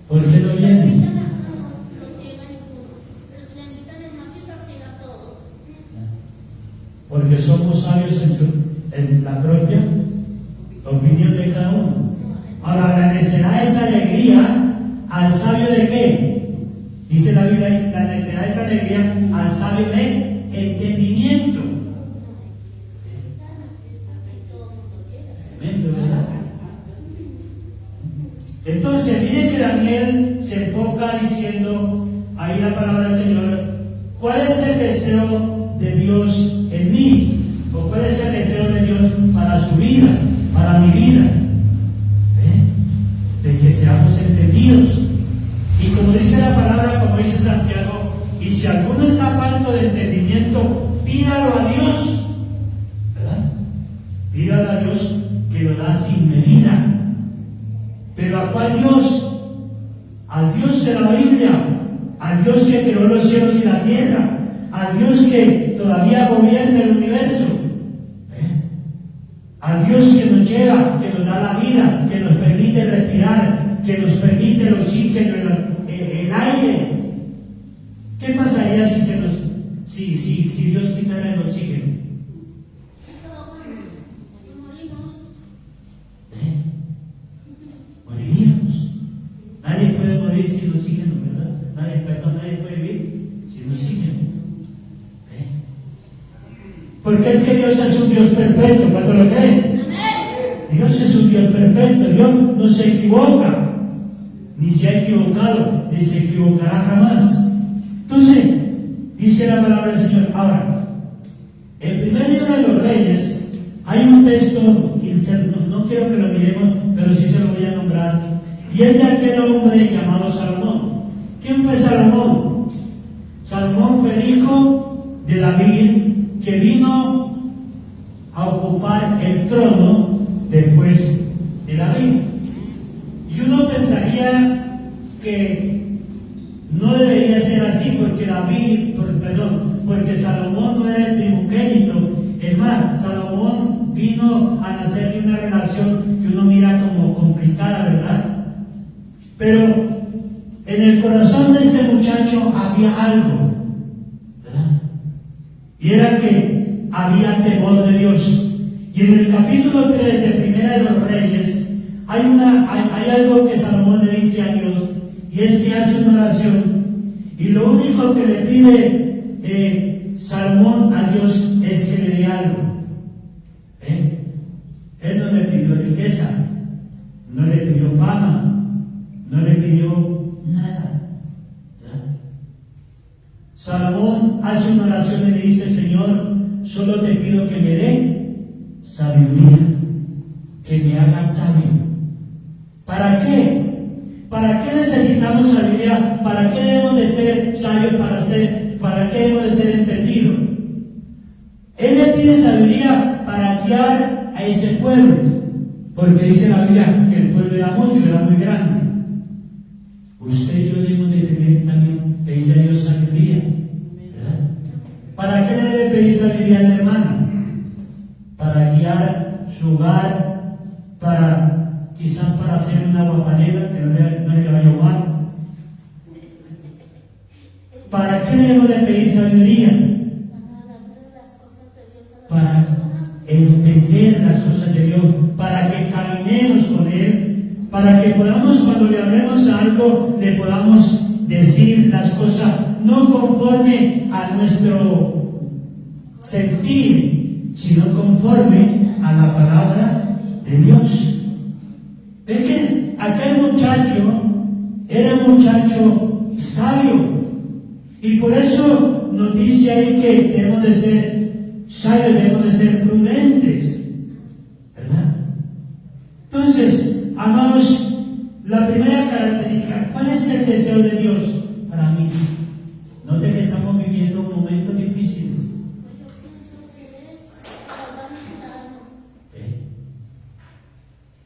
¿por qué no vienen? Porque somos sabios en la propia opinión de cada uno. Ahora, la necedad es alegría al sabio de qué? Dice la Biblia, la necedad es alegría al sabio de entendimiento. Tremendo, ¿verdad? Entonces, miren que Daniel se enfoca diciendo, ahí la palabra del Señor, ¿cuál es el deseo de Dios en mí? ¿O cuál es el deseo de Dios para su vida, para mi vida. De que seamos entendidos. Y como dice la palabra, como dice Santiago, y si alguno está falto de entendimiento, pídalo a Dios, ¿verdad? Pídalo a Dios que lo da sin medida. Pero ¿a cuál Dios? Al Dios de la Biblia, al Dios que creó los cielos y la tierra, al Dios que todavía gobierna el universo, al Dios que nos lleva, que nos da la vida, que nos permite respirar, que nos permite el oxígeno, el aire. ¿Qué pasaría si Dios quitara el oxígeno? Moriríamos. Nadie puede morir sin oxígeno, ¿verdad? Nadie puede vivir sin oxígeno. Porque es que Dios es un Dios perfecto, ¿cuánto lo creen? Dios es un Dios perfecto, Dios no se equivoca, ni se ha equivocado, ni se equivocará jamás. Entonces, dice la palabra del Señor. Ahora, en el primer libro de los Reyes hay un texto, no quiero que lo miremos, pero sí se lo voy a nombrar, y es de aquel hombre llamado Salomón. ¿Quién fue Salomón? Salomón fue el hijo de David, que vino a ocupar el trono después de David. Y uno pensaría que no debería ser así, porque Salomón no era el primogénito. Es más, Salomón vino a nacer de una relación que uno mira como complicada, ¿verdad? Pero en el corazón de este muchacho había algo, ¿verdad? Y era que había temor de Dios. Y en el capítulo 3 de Primera de los Reyes hay algo que Salomón le dice a Dios, y es que hace una oración, y lo único que le pide Salomón a Dios es que le dé algo. Él no le pidió riqueza, no le pidió fama, no le pidió nada. Salomón hace una oración y le dice: Señor, solo te pido que me dé sabiduría, que me haga sabio. ¿Para qué? ¿Para qué necesitamos sabiduría? ¿Para qué debemos de ser sabios? ¿Para qué debemos de ser entendidos? Él le pide sabiduría para guiar a ese pueblo, porque dice la Biblia que el pueblo era mucho, era muy grande. Usted y yo debemos de tener también, pedir a Dios sabiduría, ¿verdad? ¿Para qué le debe pedir sabiduría al hermano? Para guiar su hogar, quizás para hacer una guapanera que no le vaya a ahogar. ¿Para qué debemos de pedir sabiduría? Para entender las cosas de Dios, para que caminemos con Él, para que podamos, cuando le hablemos algo, le podamos decir las cosas no conforme a nuestro sentir, sino conforme a la palabra de Dios. Ven que aquel muchacho era un muchacho sabio, y por eso nos dice ahí que debemos de ser sabios, debemos de ser prudentes, ¿verdad? Entonces, amados, la primera característica, ¿cuál es el deseo de Dios para mí? Note que estamos viviendo momentos difíciles.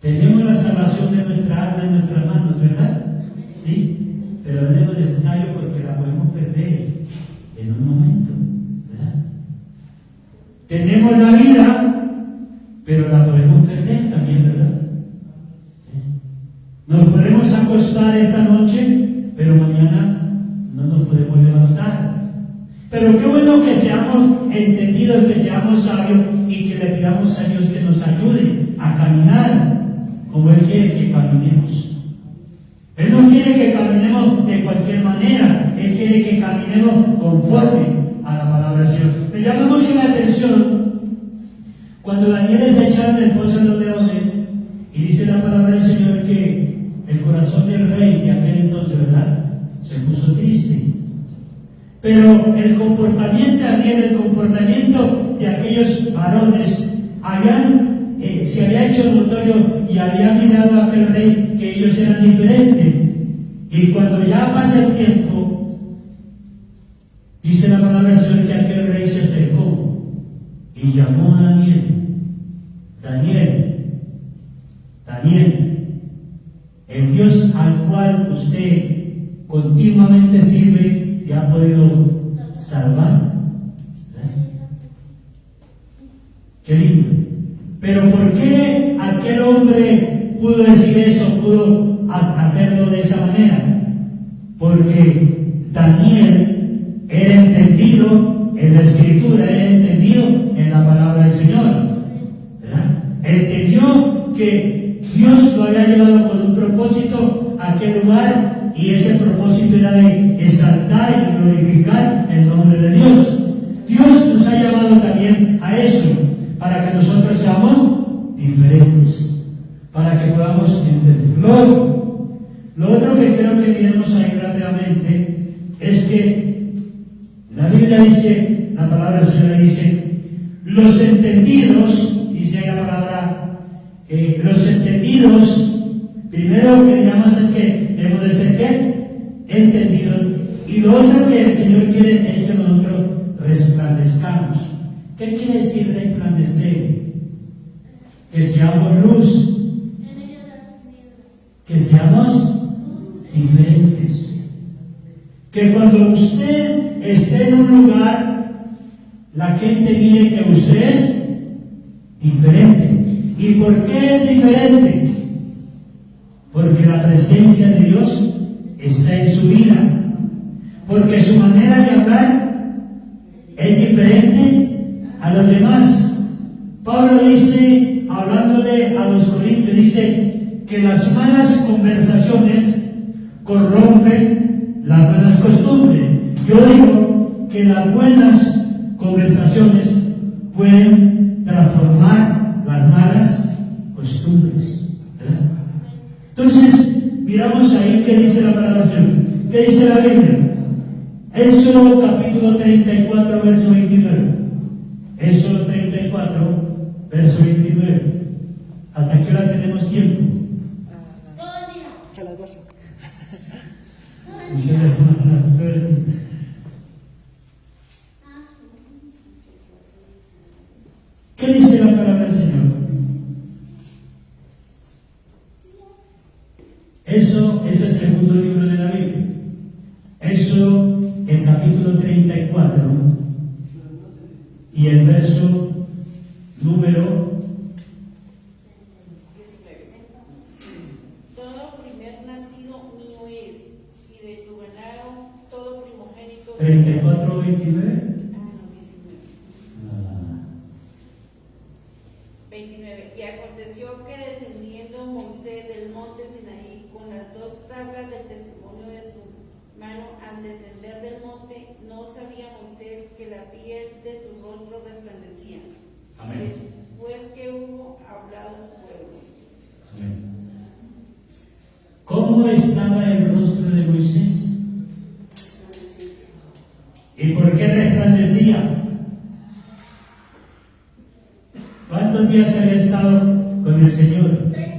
Tenemos la salvación de nuestra alma en nuestras manos, ¿verdad? Sí, pero no es necesario porque la podemos perder en un momento, ¿verdad? Tenemos la vida, pero la podemos perder también, ¿verdad? Nos podemos acostar esta noche, pero mañana no nos podemos levantar. Pero qué bueno que seamos entendidos, que seamos sabios y que le pidamos a Dios que nos ayude a caminar como Él quiere que caminemos. Él no quiere que caminemos de cualquier manera, Él quiere que caminemos conforme a la palabra del Señor. Me llama mucho la atención cuando Daniel es echado en el pozo de los leones, y dice la palabra del Señor que el corazón del rey de aquel entonces, ¿verdad?, se puso triste. Pero el comportamiento de Daniel, el comportamiento de aquellos varones, habían se había hecho notorio y había mirado a aquel rey que ellos eran diferentes. Y cuando ya pasa el tiempo, dice la palabra del Señor que aquel rey se acercó y llamó a Daniel. Daniel, el Dios al cual usted continuamente sirve y ha podido salvar. Qué lindo. Pero ¿por qué aquel hombre pudo decir eso, pudo hacerlo de esa manera? Porque Daniel era entendido en la Escritura, era entendido en la palabra del Señor, ¿verdad? Entendió que Dios lo había llevado con un propósito a aquel lugar, y ese propósito era de exaltar y glorificar el nombre de Dios. Dios nos ha llamado también a eso, para que nosotros seamos diferentes, para que podamos entenderlo. Lo otro que creo que miremos ahí rápidamente es que la Biblia dice, la palabra del Señor dice, los entendidos, dice ahí la palabra, los entendidos, primero que digamos es que debemos de ser ¿qué? Entendidos. Y lo otro que el Señor quiere es que nosotros resplandezcamos. ¿Qué quiere decir resplandecer? Que seamos luz, que seamos diferentes. Que cuando usted esté en un lugar, la gente mire que usted es diferente. ¿Y por qué es diferente? Porque la presencia de Dios está en su vida. Porque su manera de hablar es diferente a los demás. Pablo dice, hablándole a los corintios, dice que las malas conversaciones corrompen las buenas costumbres. Yo digo que las buenas conversaciones pueden transformar las malas costumbres, ¿verdad? Entonces, miramos ahí qué dice la palabra del Señor. ¿Qué dice la Biblia? Éxodo capítulo 34, verso 29. Éxodo 34, verso 29. ¿Hasta qué hora tenemos tiempo? Todo el día. A las 12. ¿Qué dice la palabra del Señor? Eso es el segundo libro de la Biblia. Eso, el capítulo 34 y el verso número 19. Todo primer nacido mío es, y de tu ganado todo primogénito. 34, 29. 29. Y aconteció que descendiendo Moisés del monte Sinaí con las dos tablas del testimonio de su mano, al descender del monte, no sabía Moisés que la piel de su rostro resplandecía. Amén. Después que hubo hablado su pueblo. Amén. ¿Cómo estaba el rostro de Moisés? ¿Y por qué resplandecía? ¿Cuántos días había estado con el Señor? 40.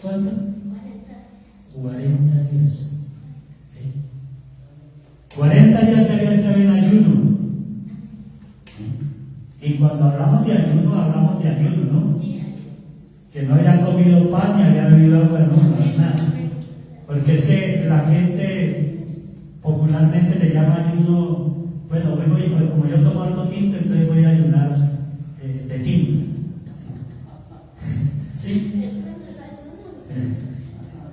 ¿Cuánto? 40. 40 días. 40 días había estado en ayuno. Y cuando hablamos de ayuno, ¿no? Sí. Que no había comido pan ni había bebido agua, no, nada. Porque es que la gente popularmente le llama ayuno, bueno, como yo tomo alto tinto, entonces voy a ayunar de tinto. ¿Sí?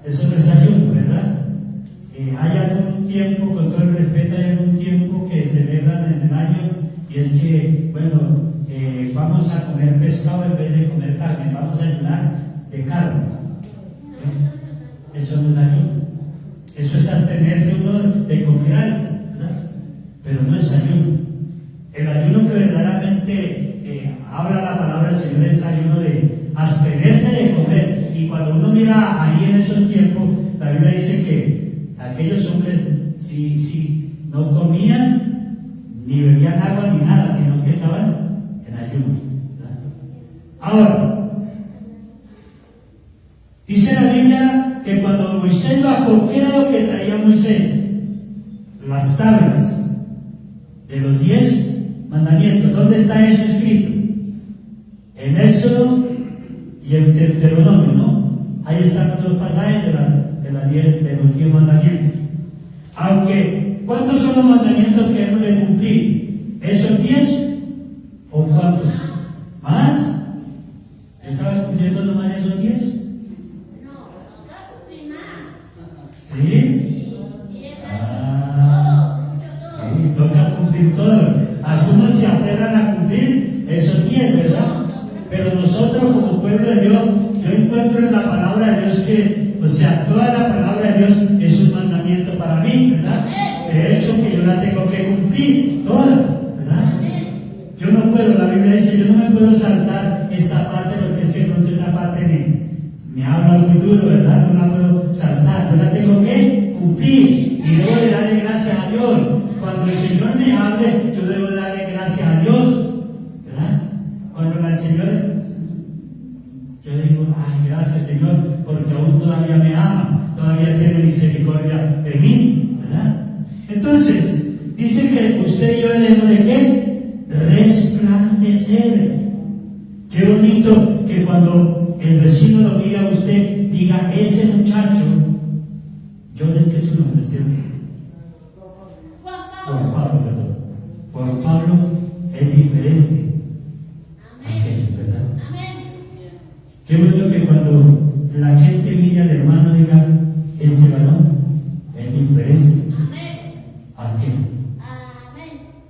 Eso no es ayuno, ¿verdad? Hay algún tiempo, con todo el respeto, hay algún tiempo que celebran en el año, y es que, bueno, vamos a comer pescado en vez de comer carne, vamos a ayunar de carne. Eso no es ayuno. Eso es abstenerse uno de comer algo, ¿verdad? Pero no es ayuno. El ayuno que verdaderamente habla la palabra del Señor es ayuno de abstenerse de comer. Y cuando uno mira ahí en esos tiempos, la Biblia dice que aquellos hombres, si no comían, ni bebían agua ni nada, sino que estaban en ayuno, ¿verdad? Ahora, dice la Biblia que cuando Moisés bajó, ¿qué era lo que traía Moisés? Las tablas de los 10 mandamientos. ¿Dónde está eso escrito? En Éxodo y en Deuteronomio, ¿no? Ahí están los dos pasajes de los 10 mandamientos. Aunque, ¿cuántos son los mandamientos que hemos de cumplir? ¿Esos 10? ¿O cuántos? ¿Más? ¿Yo estaba cumpliendo nomás esos 10? No, toca cumplir más. ¿Sí? Sí, toca cumplir todo. Algunos se aferran a cumplir esos 10, ¿verdad? Pero nosotros como pueblo de Dios, yo encuentro en la palabra de Dios que, o sea, toda la palabra de Dios es un mandamiento para mí, ¿verdad? De hecho que yo la tengo que cumplir, toda, ¿verdad? Yo no puedo, la Biblia dice, yo no me puedo saltar esta parte porque es que pronto esta parte me habla muy duro, ¿verdad? No la puedo saltar, yo la tengo que cumplir y debo de darle gracias a Dios. Cuando el Señor me hable, yo debo de darle gracias a Dios, ¿verdad? Cuando el Señor, yo digo, ay, gracias Señor, porque aún todavía me ama, todavía tiene misericordia de mí, ¿verdad? Entonces, dice que usted y yo debemos de ¿qué? Resplandecer. Qué bonito que cuando el vecino lo mira a usted, diga, ese muchacho, yo es que su nombre, ¿cierto? Juan Pablo, perdón. Juan Pablo es diferente. Amén, ¿verdad? Amén. Qué bueno que cuando la gente mira al hermano diga, ese varón es diferente. ¿A qué?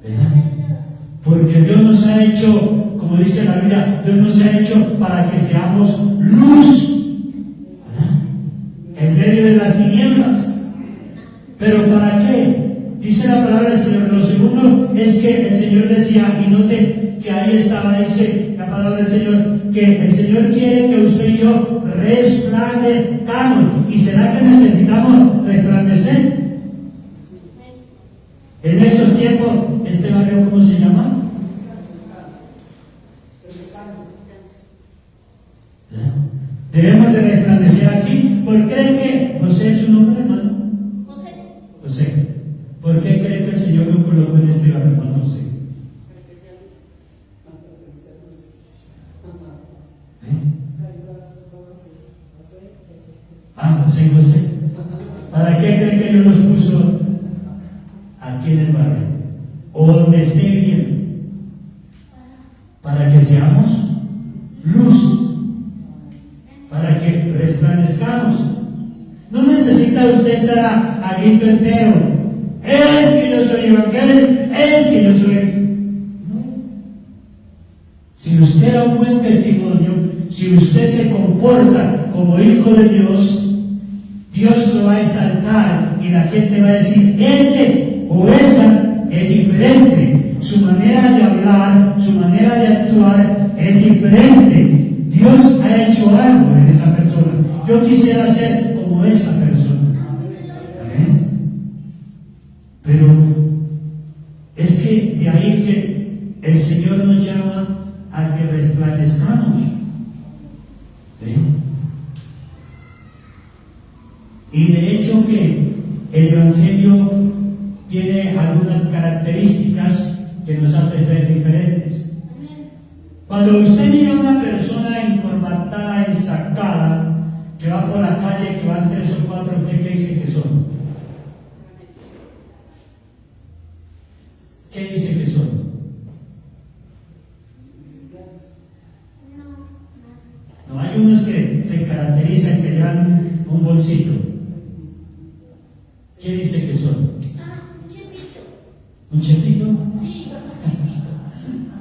¿Verdad? Porque Dios nos ha hecho, como dice la Biblia, Dios nos ha hecho para que seamos luz, ¿verdad? En medio de las tinieblas. ¿Pero para qué? Dice la palabra del Señor. Lo segundo es que el Señor decía, y note que ahí estaba, dice la palabra del Señor, que el Señor quiere que usted y yo resplandezcamos. ¿Y será que necesitamos resplandecer? En estos tiempos, ¿este barrio cómo se llama? Debemos de resplandecer aquí. ¿Por qué creen que José es su nombre, hermano? José. ¿Por qué creen que el Señor lo colocó en este barrio, hermano José? José. ¿Para qué creen que Dios los puso aquí en el barrio? O donde esté viviendo. Para que seamos luz. Para que resplandezcamos. No necesita usted estar a grito entero. Es que yo soy evangélico, es que yo soy. No. Si usted da un buen testimonio, si usted se comporta como hijo de Dios, Dios lo va a exaltar y la gente va a decir, ese o esa es diferente. Su manera de hablar, su manera de actuar es diferente. Dios ha hecho algo en esa persona. Yo quisiera ser como esa persona. Amén. Pero es que de ahí que el Señor nos llama a que resplandezcamos. Y de hecho que el Evangelio tiene algunas características que nos hacen ver diferentes. Cuando usted mira a una persona encorbatada, ensacada, que va por la calle, que van 3 o 4, ¿usted qué dice que son? ¿Qué dice que son? No, hay unos que se caracterizan, que llevan un bolsito. ¿Qué dice que son? Un chepito. ¿Un chepito? Sí.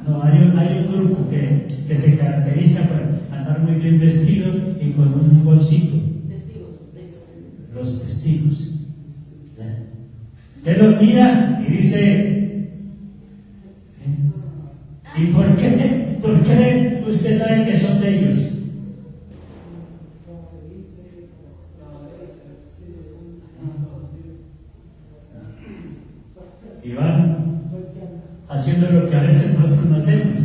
No, hay un grupo que se caracteriza por andar muy bien vestido y con un bolsito. Los testigos. Usted los mira y dice, ¿y por qué? ¿Por qué usted sabe que son de ellos? Y van haciendo lo que a veces nosotros no hacemos.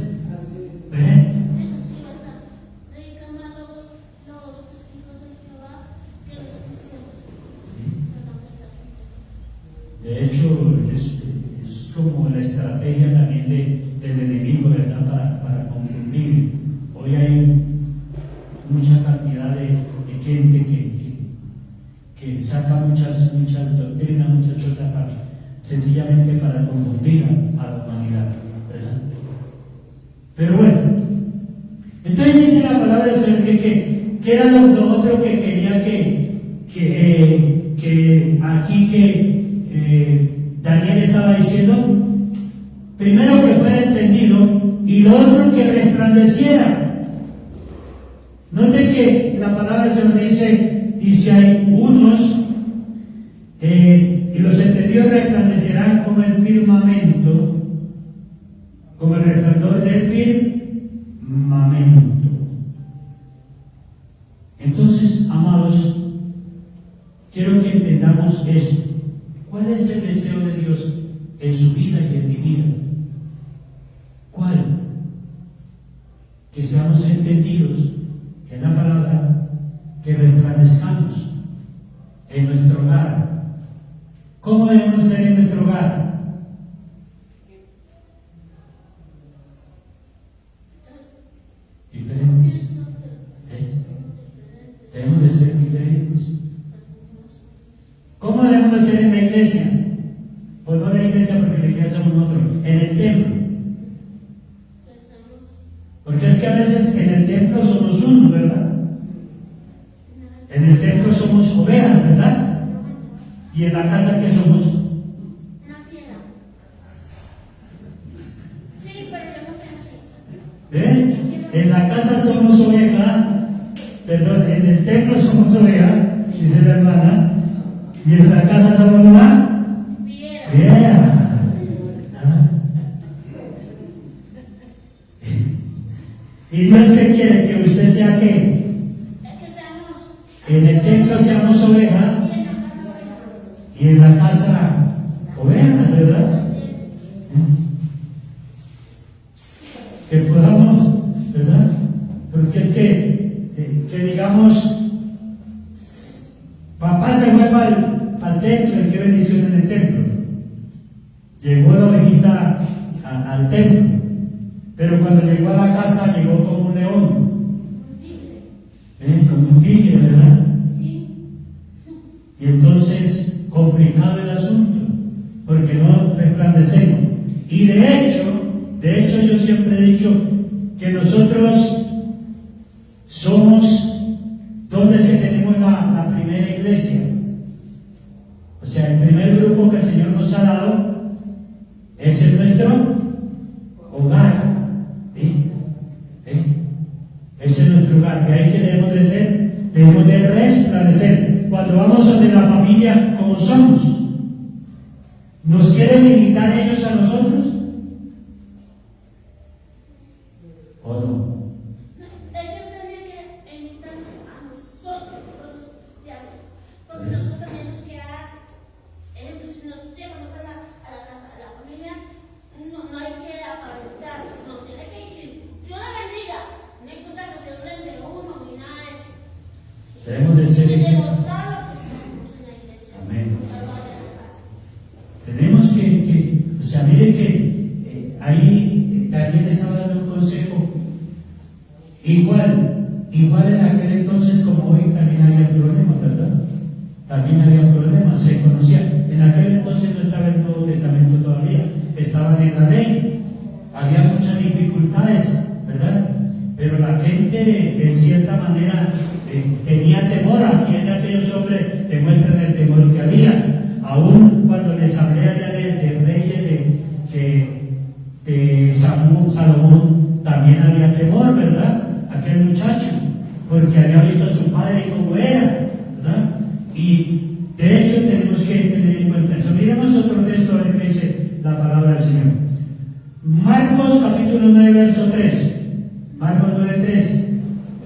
hecho, es como la estrategia también del enemigo, ¿verdad? Para confundir. Hoy hay mucha cantidad de gente que saca muchas doctrinas, muchas cosas sencillamente para confundir a la humanidad, ¿verdad? Pero bueno, entonces dice la palabra del Señor que era lo otro que quería que Daniel estaba diciendo. Primero que fuera entendido y lo otro que resplandeciera. Note que la palabra del Señor dice hay unos y los entendidos resplandecerán como el firmamento, como el resplandor del firmamento. Entonces, amados, quiero que entendamos esto. ¿Cuál es el deseo de Dios en su vida y en mi vida? ¿Cuál? Que seamos entendidos en la palabra, que resplandezcamos en nuestro hogar. ¿Cómo debemos ser en nuestro hogar? Diferentes. Debemos de ser diferentes. ¿Cómo debemos de ser en la iglesia? Pues no en la iglesia, porque la iglesia somos nosotros, en el templo. Porque es que a veces en el templo somos uno, ¿verdad? En el templo somos ovejas, ¿verdad? Y en la casa, ¿qué somos? Una piedra. Sí, pero yo no sé así. En la casa somos ovejas, perdón, en el templo somos ovejas, dice la hermana, y en la casa somos una piedra. ¿Y Dios qué quiere? Que usted sea qué? En el templo seamos ovejas y en la casa ovejas, ¿verdad? Que podamos, ¿verdad? Porque es que digamos, papá se fue al templo, y qué bendición en el templo. Llegó la ovejita al templo. Pero cuando llegó a la casa, llegó como un león. Como un tigre, ¿verdad? Y entonces, complicado el asunto, porque no resplandecemos. Y de hecho, yo siempre he dicho que nosotros somos, ¿dónde es que tenemos la primera iglesia? O sea, el primer grupo que el Señor nos ha dado es en nuestro hogar. Ese es nuestro hogar, que ahí que debemos de ser, debemos de resplandecer. Cuando vamos donde la familia como somos, ¿nos quieren imitar ellos a nosotros? ¿O no? Ellos tenían que imitarnos a nosotros, los cristianos, porque nosotros tenemos que dar ejemplo. Si nosotros llegamos a la casa, a la familia, no hay que aparentar, no tiene que decir, Dios la bendiga, no importa que se hablen de uno ni nada de eso. Debemos de ser. Y demostrar lo que somos en la iglesia. Amén. Vaya a la casa. Tenemos o sea, mire que ahí Daniel estaba dando un consejo. Igual en aquel entonces como hoy también había problemas, ¿verdad? También había problemas, se conocía. En aquel entonces no estaba el Nuevo Testamento todavía, estaban en la ley. Había muchas dificultades, ¿verdad? Pero la gente, en cierta manera, tenía temor. Aquí en aquellos hombres demuestran el temor que había. Aún cuando les hablé allá de reyes de Salomón, también había temor, ¿verdad? Aquel muchacho, porque había visto a su padre cómo era, ¿verdad? Y de hecho tenemos que tener en cuenta eso. Miremos otro texto a ver qué dice la palabra del Señor. Marcos capítulo 9, verso 3. Marcos 9, 3.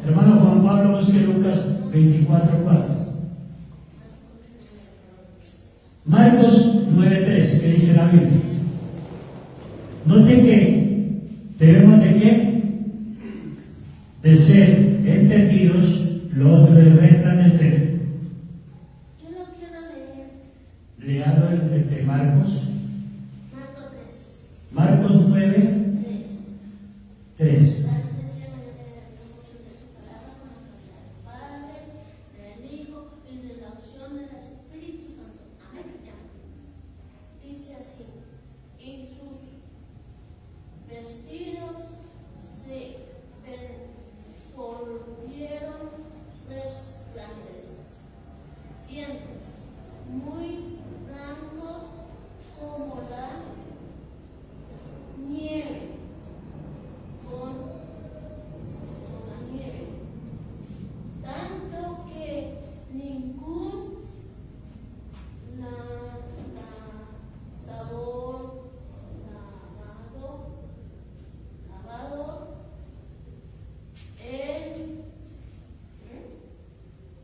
Hermano Juan Pablo, busque Lucas 24, 4. Marcos 9, 3, ¿qué dice la Biblia? Note que debemos de qué? De ser entendidos, lo otro de resplandecer. Yo no quiero leer. Leado el de Marcos.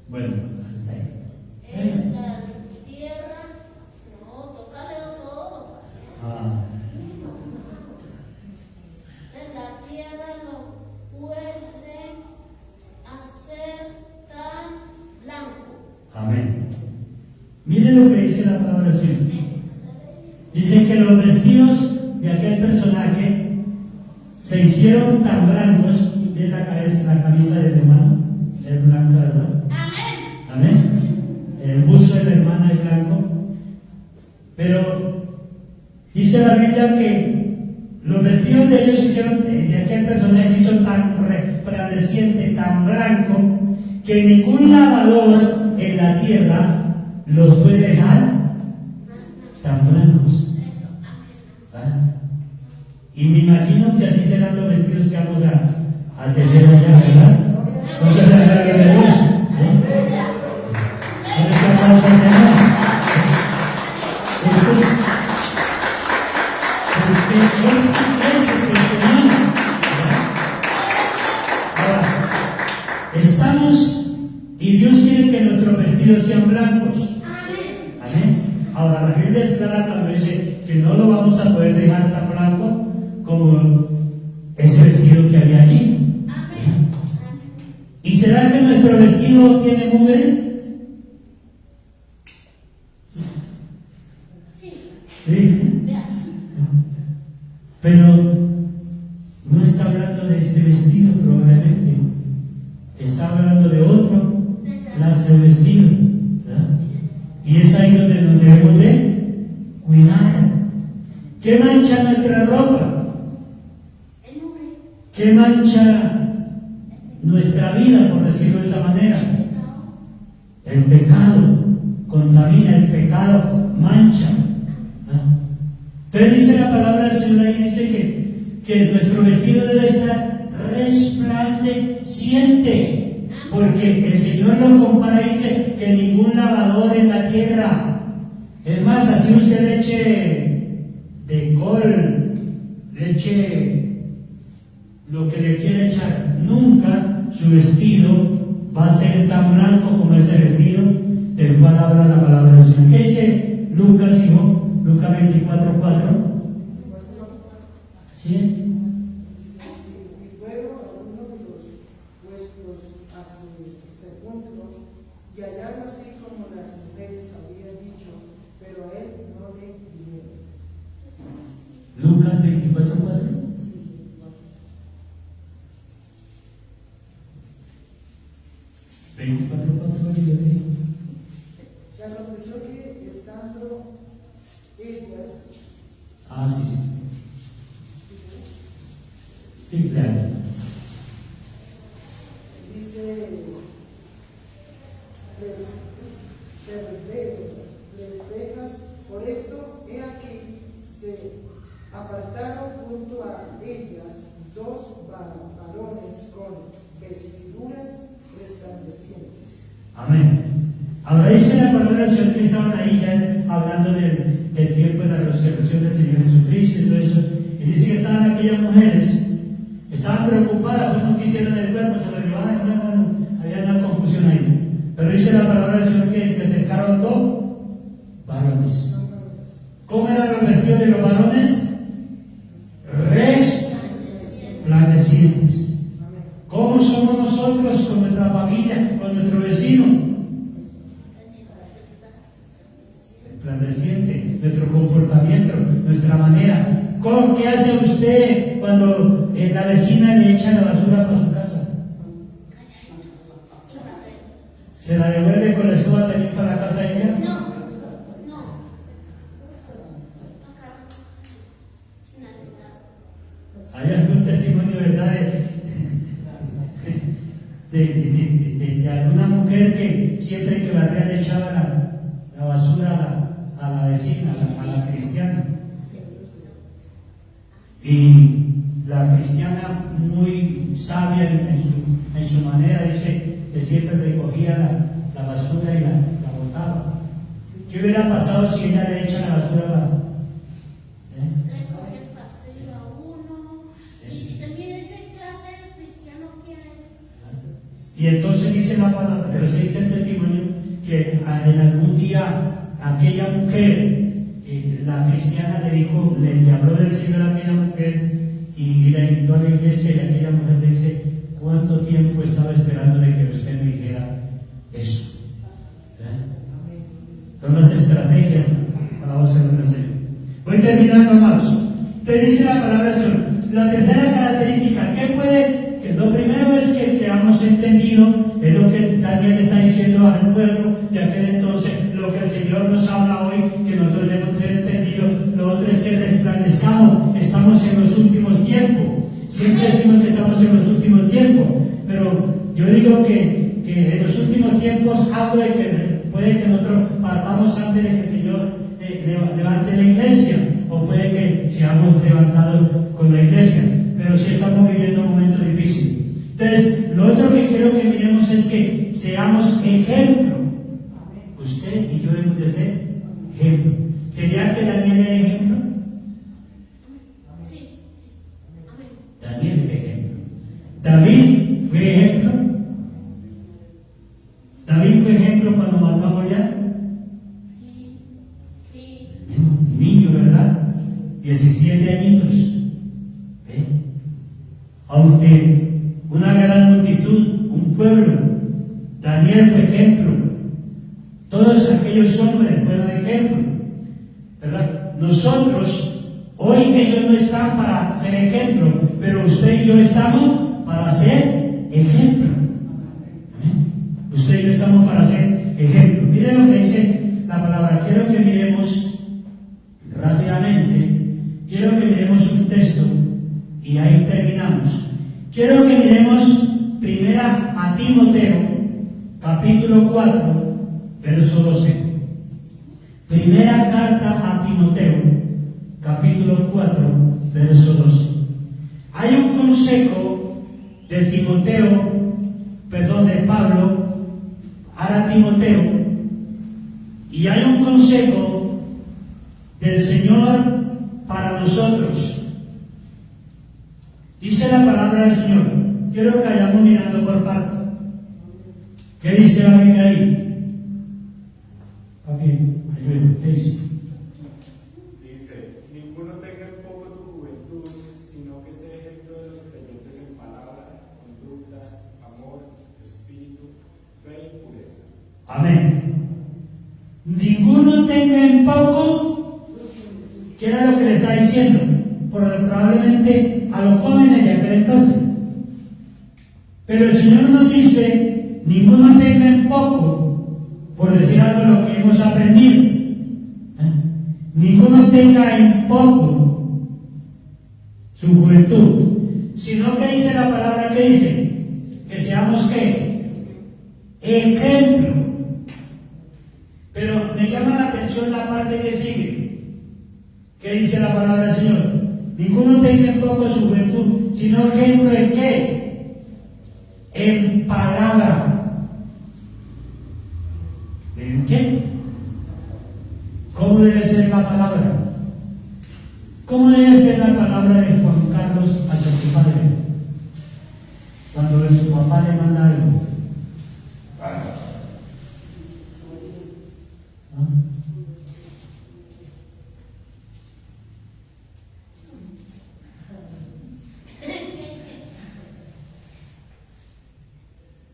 Bueno, hasta ahí. En la tierra, no, tócalo todo. Ah, En la tierra no puede hacer tan blanco. amén. Miren lo que dice la palabra del Señor. Dice que los vestidos de aquel personaje se hicieron tan blancos, de la camisa del hermano, es blanca, ¿verdad? Amén. Amén. El buzo de la hermana es blanco. Pero dice la Biblia que los vestidos de ellos se hicieron, de aquel personaje se hizo tan resplandeciente, tan blanco, que ningún lavador en la tierra los puede dejar tan blancos. ¿Ah? Y me imagino que así serán los vestidos que vamos a tener allá, ¿verdad? ¿Cuántos de la gloria de Dios? ¿Cuántos aplausos al Señor? Porque ese es el Señor. Ahora, estamos, y Dios quiere que nuestros vestidos sean blancos. Amén. Ahora, la Biblia es clara cuando dice que no lo vamos a poder dejar tan blanco como ese vestido que había allí. ¿Y será que nuestro vestido tiene mugre? ¿Sí? Pero no está hablando de este vestido probablemente. Está hablando de otro clase de vestido, ¿verdad? Y es ahí donde nos debemos de cuidar. ¿Qué mancha nuestra ropa? ¿Qué mancha nuestra vida, por decirlo de esa manera? El pecado contamina, el pecado mancha. Pero dice la palabra del Señor ahí, dice que nuestro vestido debe estar resplandeciente, porque el Señor lo compara y dice que ningún lavador en la tierra, es más, así usted le eche de col, le eche lo que le quiere echar, nunca su vestido va a ser tan blanco como ese vestido del cual habla la palabra del Señor. ¿Qué dice Lucas, hijo? Lucas 24:4. ¿Sí es? Y luego a uno de los puestos hacia el sepulcro, y hallaron así como las mujeres habían dicho, pero a él no le dijeron. Lucas 24:4. Y aconteció que estando ellas, sí. Sí, claro. dice, perplejas, por esto, he aquí, se apartaron junto a ellas dos varones con vestiduras resplandecientes. Amén. Ahora dice la palabra del Señor que estaban ahí ya hablando del tiempo de la resurrección del Señor Jesucristo y todo eso. Y dice que estaban aquellas mujeres, estaban preocupadas, pues no quisieron el cuerpo, se lo llevaban, había una confusión ahí. Pero dice la palabra del Señor que se acercaron dos varones. ¿Cómo eran los vestidos de los varones? Resplandecientes. ¿Cómo somos nosotros con nuestra familia, con nuestro vecino? Resplandeciente, nuestro comportamiento, nuestra manera. ¿Qué hace usted cuando la vecina le echa la basura para su casa? ¿Se la devuelve con la escoba también para la casa de ella? No. Hay algún testimonio, ¿verdad? De alguna mujer que siempre que barría le echaba la basura a la vecina, a la cristiana. Y la cristiana, muy sabia en su manera, dice que siempre recogía la basura y la botaba. ¿Qué hubiera pasado si ella le echa la basura a la... Le coge el fastidio a uno y dice, mire, ese clase de cristiano quién es. Y entonces dice la palabra, pero se dice el testimonio, que en algún día aquella mujer, la cristiana le dijo, le habló del Señor a aquella mujer y la invitó a la iglesia, y aquella mujer le dice, ¿cuánto tiempo estaba esperando de que usted me dijera eso? Son las estrategias para usar el Señor. Voy terminando, amados. Te dice la palabra del Señor. La tercera característica, ¿qué puede? Que lo primero es que seamos entendidos, es lo que Daniel está diciendo al pueblo de aquel entonces, lo que el Señor nos habla hoy, que nosotros debemos ser entendidos. Lo otro es que resplandezcamos, estamos en los últimos tiempos. Siempre decimos que estamos en los últimos tiempos, pero yo digo que en los últimos tiempos hablo de que puede que nosotros partamos antes de que el Señor levante la iglesia, o puede que seamos levantados con la iglesia, pero sí estamos viviendo un momento difícil. Entonces, lo otro que quiero que miremos es que seamos ejemplo. Usted y yo debemos de ser ejemplo. ¿Sería que Daniel es ejemplo? Sí. Amén. Daniel es ejemplo. David fue ejemplo. David fue ejemplo cuando mató a Goliat. Sí. Niño, ¿verdad? 17 añitos. Aunque una gran multitud, un pueblo, Daniel fue ejemplo. Todos aquellos hombres fueron ejemplo, ¿verdad? Nosotros, hoy ellos no están para ser ejemplo, pero usted y yo estamos para ser ejemplo. Usted y yo estamos para ser ejemplo. Miren lo que dice la palabra. Quiero que miremos rápidamente, quiero que miremos un texto y ahí terminamos. Quiero que miremos primera a Timoteo, capítulo 4, verso 12. Primera carta a Timoteo, capítulo 4, verso 12. Hay un consejo de Pablo a Timoteo, y hay un consejo del Señor para nosotros. Dice la palabra del Señor. Quiero que vayamos mirando por parte. ¿Qué dice la Biblia ahí? Papi, ayúdame, ¿qué dice? Dice, ninguno tenga en poco tu juventud, sino que sea ejemplo de los creyentes en palabra, conducta, amor, espíritu, fe y pureza. Amén. Ninguno tenga en poco. ¿Qué era lo que le está diciendo? Probablemente a los jóvenes de aquel entonces. Pero el Señor nos dice, ninguno tenga en poco, por decir algo de lo que hemos aprendido. Ninguno tenga en poco su juventud, sino que dice la palabra que dice, que seamos ¿qué? Ejemplo. Pero me llama la atención la parte que sigue. ¿Qué dice la palabra del Señor? Ninguno tenga en poco su juventud, sino ejemplo en qué? En palabra. ¿En qué? ¿Cómo debe ser la palabra? ¿Cómo debe ser la palabra de Juan Carlos hacia su padre? Cuando su papá le manda algo.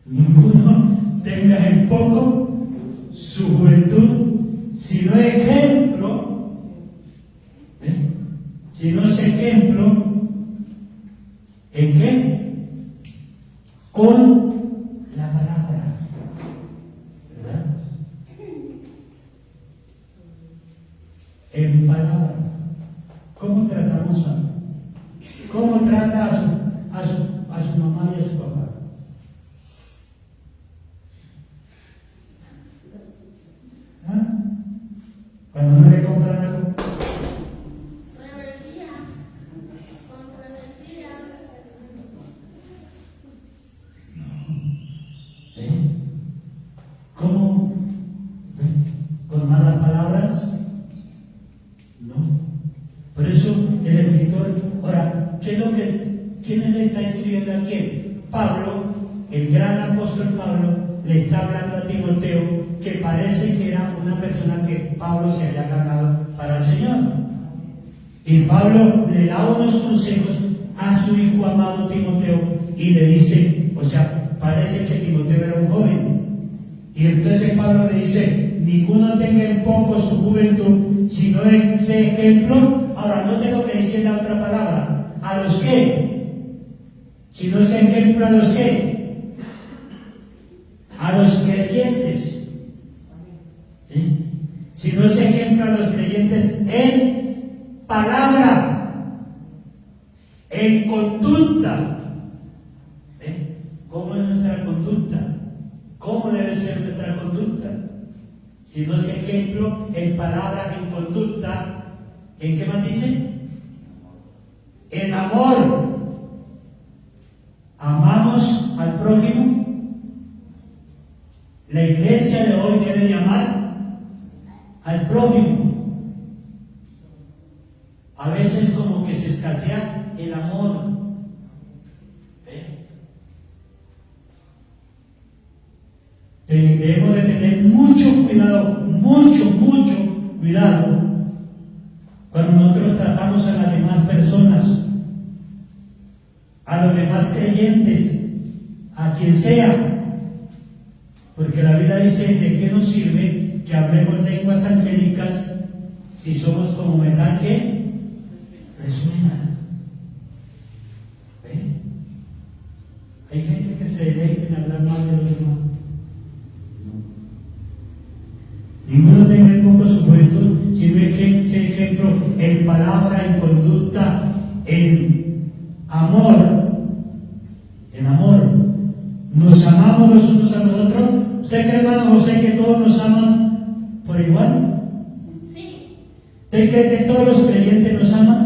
Ninguno tenga en poco su juventud, sino ejemplo, si no es ejemplo, ¿en qué? Con la palabra, ¿verdad? En palabra. ¿Cómo tratamos cómo trata a su mamá y a su papá? Cuando no le compran algo, ¿cómo? ¿Con malas palabras? No. Por eso el escritor, ahora, ¿quién le está escribiendo aquí? Pablo, el el gran apóstol Pablo le está hablando a Timoteo, que parece que era una persona que Pablo se había ganado para el Señor. Y Pablo le da unos consejos a su hijo amado Timoteo y le dice, o sea, parece que Timoteo era un joven. Y entonces Pablo le dice, ninguno tenga en poco su juventud, sino ese ejemplo. Ahora, note lo que dice la otra palabra. ¿A los qué? Si no ese ejemplo, ¿a los qué? A los creyentes. ¿Sí? Si no ese ejemplo a los creyentes en palabra, en conducta. ¿Cómo es nuestra conducta? ¿Cómo debe ser nuestra conducta? Si no es ejemplo en palabra, en conducta, ¿en qué más dice? En amor. ¿Amamos al prójimo? La iglesia de hoy debe de amar al prójimo. A veces como que se escasea el amor. Debemos de tener mucho cuidado cuando nosotros tratamos a las demás personas, a los demás creyentes, a quien sea, porque la Biblia dice: ¿de qué nos sirve que hablemos lenguas angélicas si somos como metal que resuena? Hay gente que se deleita en hablar mal de los demás. Ninguno tenga en poco su juventud, sino ese ejemplo en palabra, en conducta, en amor. En amor. ¿Nos amamos los unos a los otros? ¿Usted cree, hermano José, que todos nos aman por igual? Sí. ¿Usted cree que todos los creyentes nos aman?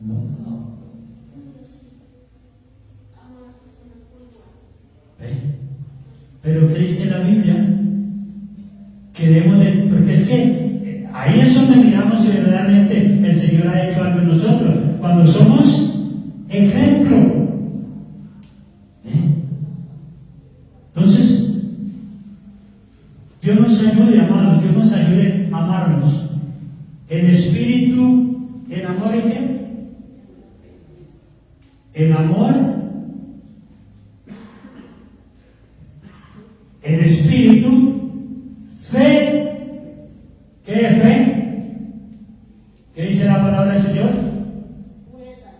No. Pero ¿qué dice la Biblia? Que debemos de, porque es que ahí es donde miramos si verdaderamente el Señor ha hecho algo en nosotros, cuando somos ejemplo. Entonces, Dios nos ayude, amados, Dios nos ayude a amarnos en espíritu, en amor y qué? En amor, en espíritu, fe. ¿Qué es fe? ¿Qué dice la palabra del Señor? Pureza.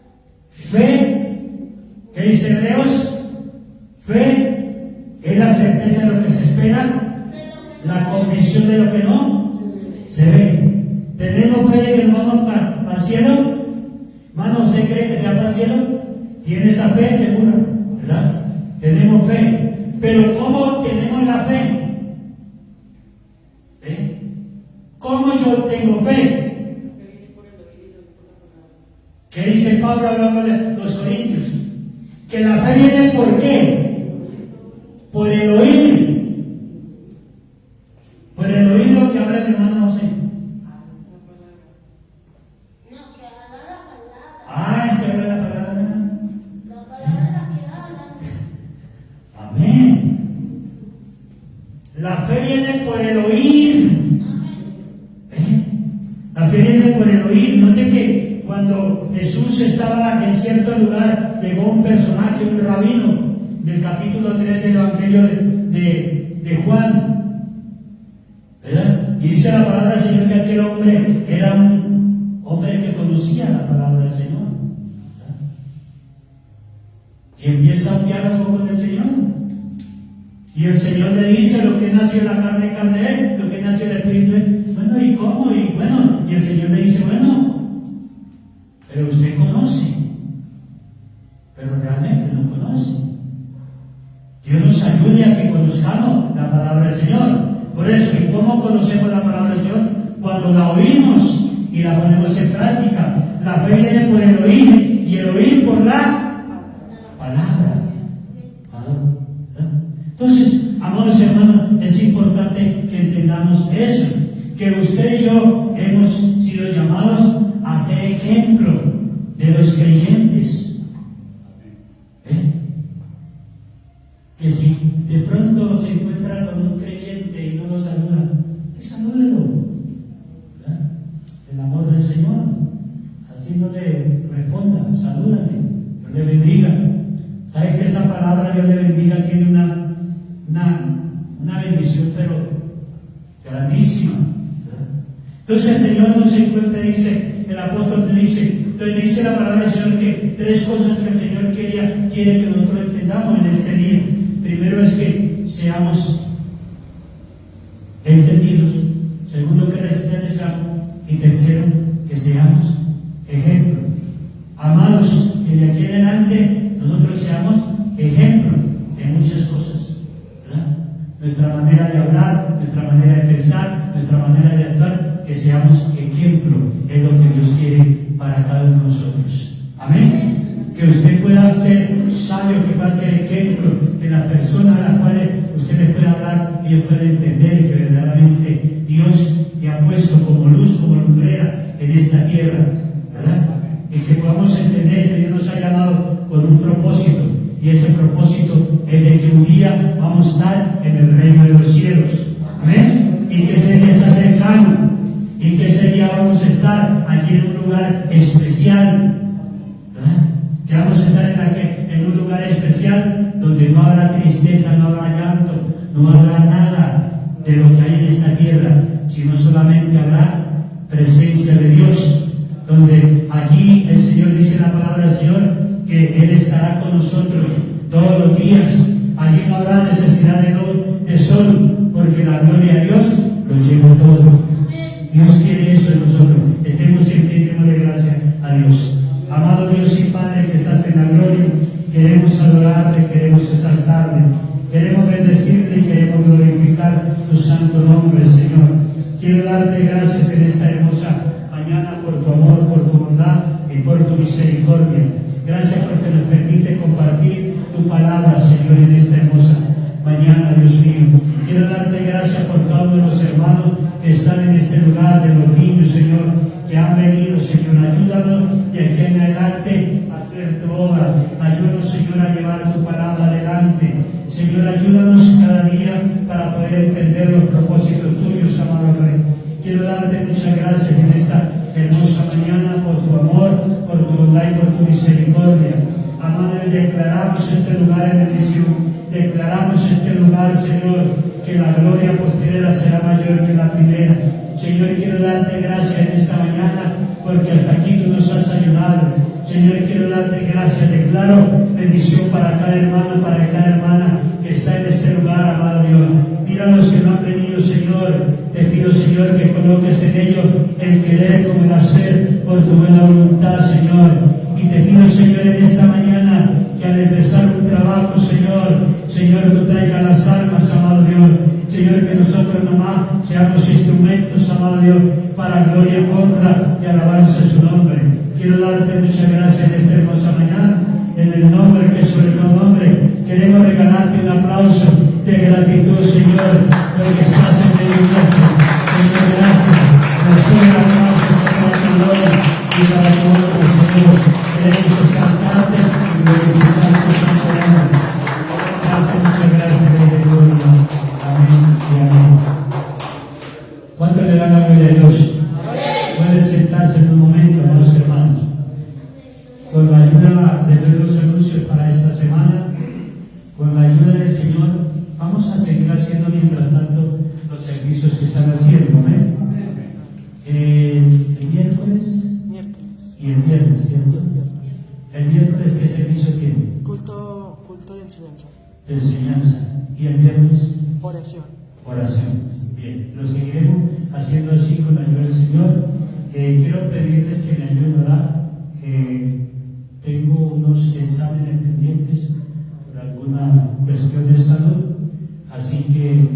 Fe. ¿Qué dice Hebreos? Fe es la certeza de lo que se espera, la convicción de lo que no se ve. ¿Tenemos fe de que nos vamos para el cielo? Hermano, ¿usted cree que se va para el cielo? ¿Tiene esa fe segura? ¿Verdad? Tenemos fe. Pero ¿cómo tenemos la fe? ¿Cómo yo tengo fe? ¿Qué dice Pablo hablando de los Corintios? Que la fe viene ¿por qué? Por el oír. Por el oír lo que habla el hermano José. No, que habla la palabra. Ah, es que habla la palabra. La palabra es la que habla. Amén. La fe viene por el oír. La fe viene por el oír. Note que cuando Jesús estaba en cierto lugar, llegó un personaje, un rabino, del capítulo 3 del Evangelio de Juan, ¿verdad? Y dice la palabra del Señor que aquel hombre era un hombre que conocía la palabra del Señor, ¿verdad? Y empieza a enviar a ojos del Señor. Y el Señor le dice: lo que nació en la carne, carne es, lo que nació en el espíritu es. Bueno, ¿y cómo? Y bueno, y el Señor le dice: bueno, pero usted conoce, pero realmente no conoce. Dios nos ayude a que conozcamos la palabra del Señor. Por eso, ¿y cómo conocemos la palabra del Señor? Cuando la oímos y la ponemos en práctica. La fe viene por el oír y el oír por la palabra. Entonces, amados hermanos, es importante que entendamos eso, que usted y yo hemos sido llamados a ser ejemplo de los creyentes. que si de pronto se encuentra con un creyente y no lo saluda, salúdelo, ¿verdad? El amor del Señor, así no le responda, salúdale, Dios le bendiga. ¿Sabe que esa palabra Dios le bendiga tiene una bendición pero grandísima, ¿verdad? Entonces el Señor nos encuentra, dice, el apóstol dice, entonces dice la palabra del Señor que tres cosas que el Señor quiere que nosotros entendamos en este día. Primero es que seamos entendidos, segundo que respetemos, y tercero que seamos ejemplo. Amados, que de aquí en adelante nosotros seamos ejemplo en muchas cosas, ¿verdad? Nuestra manera de hablar, nuestra manera de pensar, nuestra manera de actuar, que seamos ejemplo, es lo que Dios quiere para cada uno de nosotros. Amén. Que usted pueda ser sabio, que pueda ser ejemplo, que las personas a las cuales usted les pueda hablar, ellos puedan entender que verdaderamente Dios te ha puesto como luz, como lumbrera en esta tierra, ¿verdad? Y que podamos entender que Dios nos ha llamado con un propósito, y ese propósito es de que un día vamos a estar en el reino de los cielos. Amén. Y que ese día está cercano, y que ese día vamos a estar allí en un lugar especial, ¿verdad? Que vamos a estar en un lugar especial donde no habrá tristeza, no habrá llanto, no habrá nada de lo que hay en esta tierra, sino solamente habrá presencia de Dios, donde allí el Señor dice en la palabra del Señor que Él estará con nosotros todos los días. Allí no habrá necesidad de sol, porque la gloria de Dios lo lleva todo. Dios quiere eso de nosotros. Estemos siempre y démosle gracias a Dios. Amado Dios y Padre que estás en la gloria, queremos adorarte, queremos exaltarte, queremos bendecirte y queremos glorificar tu santo nombre, Señor. Quiero darte gracias en esta hermosa mañana por tu amor, por tu bondad y por tu misericordia. Gracias porque nos permite compartir tu palabra, Señor, en esta hermosa mañana, Dios mío. Quiero darte gracias por cada uno de los hermanos que están en este lugar, de los niños, Señor, que han venido, Señor. Ayúdanos de aquí en adelante a hacer tu obra. Ayúdanos, Señor, a llevar tu palabra adelante. Señor, ayúdanos cada día para poder entender los propósitos tuyos, amado Rey. Quiero darte muchas gracias en esta hermosa mañana por tu amor, por tu bondad y por tu misericordia. Amado, declaramos este lugar en bendición. Declaramos este lugar, Señor, que la gloria postrera será mayor que la primera. Señor, quiero darte gracias en esta mañana porque hasta aquí tú nos has ayudado. Señor, quiero darte gracias. Declaro bendición para cada hermano, para cada hermana que está en este lugar, amado Dios. Mira a los que no han venido, Señor. Te pido, Señor, que coloques en ellos el querer como el hacer por tu buena voluntad, Señor. Y te pido, Señor, en esta mañana que al empezar un trabajo, Señor, tú traigas las almas, amado Dios. Señor, que nosotros nomás seamos instrumentos, amado Dios, para gloria, honra y alabanza de su nombre. Quiero darte muchas gracias en esta hermosa mañana. En el nombre que es sobre todo nombre, queremos regalarte un aplauso de gratitud, Señor, porque estás en medio nuestro. Señor, gracias. Recibe el aplauso para tu gloria y para tu honra, Señor. Queremos exaltarte y glorificar tu santo nombre. Darte muchas gracias, Rey de gloria. Amén y amén. ¿Cuánto le dan la gloria a Dios? Puede sentarse en un momento, amados hermanos. Con la ayuda de los anuncios para esta semana, con la ayuda del Señor, vamos a seguir haciendo mientras tanto los servicios que están haciendo. ¿Amén? El miércoles y el viernes, ¿cierto? El miércoles, ¿qué servicio tiene? Culto de enseñanza. De enseñanza. ¿Y el viernes? Oración. Oración. Bien, lo seguiremos haciendo así con la ayuda del Señor. Quiero pedirles que me ayuden a orar. Tengo unos exámenes pendientes por alguna cuestión de salud, así que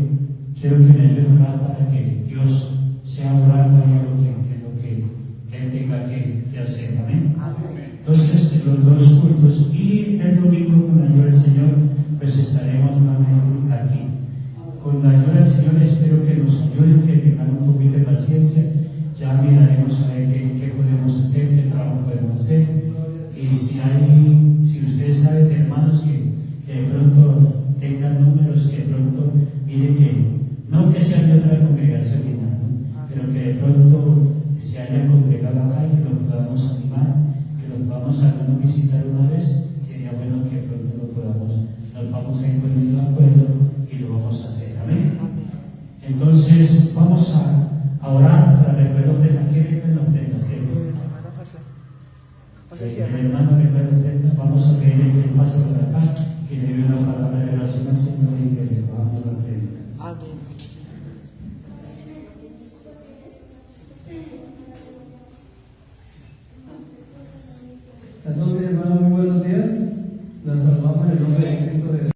quiero que me ayuden a orar para que Dios sea obrando en lo que Él tenga que hacer. Amén. Entonces, los dos cultos y el domingo, con la ayuda del Señor, pues estaremos nuevamente aquí. Con la ayuda del Señor espero que nos ayuden, que tengan un poquito de paciencia. Ya miraremos a ver qué podemos hacer, qué trabajo podemos hacer. Y si ustedes saben de hermanos que de pronto tengan números que de pronto, mire que, no que sean de otra congregación ni nada, ¿no? Pero que de pronto se hayan congregado acá y que los podamos animar, que los podamos al menos visitar una vez. Sería bueno que de pronto nos vamos a ir poniendo de acuerdo y lo vamos a hacer. Amén. Entonces vamos a orar para recoger ofrenda. ¿Quién recoge la ofrenda, cierto? El hermano recoge la ofrenda. Vamos a pedirle que pase por acá, que le dé una palabra de oración al Señor y que le podamos la ofrenda. Amén. A todos mis hermanos, muy buenos días. Nos saludamos en el nombre de Cristo de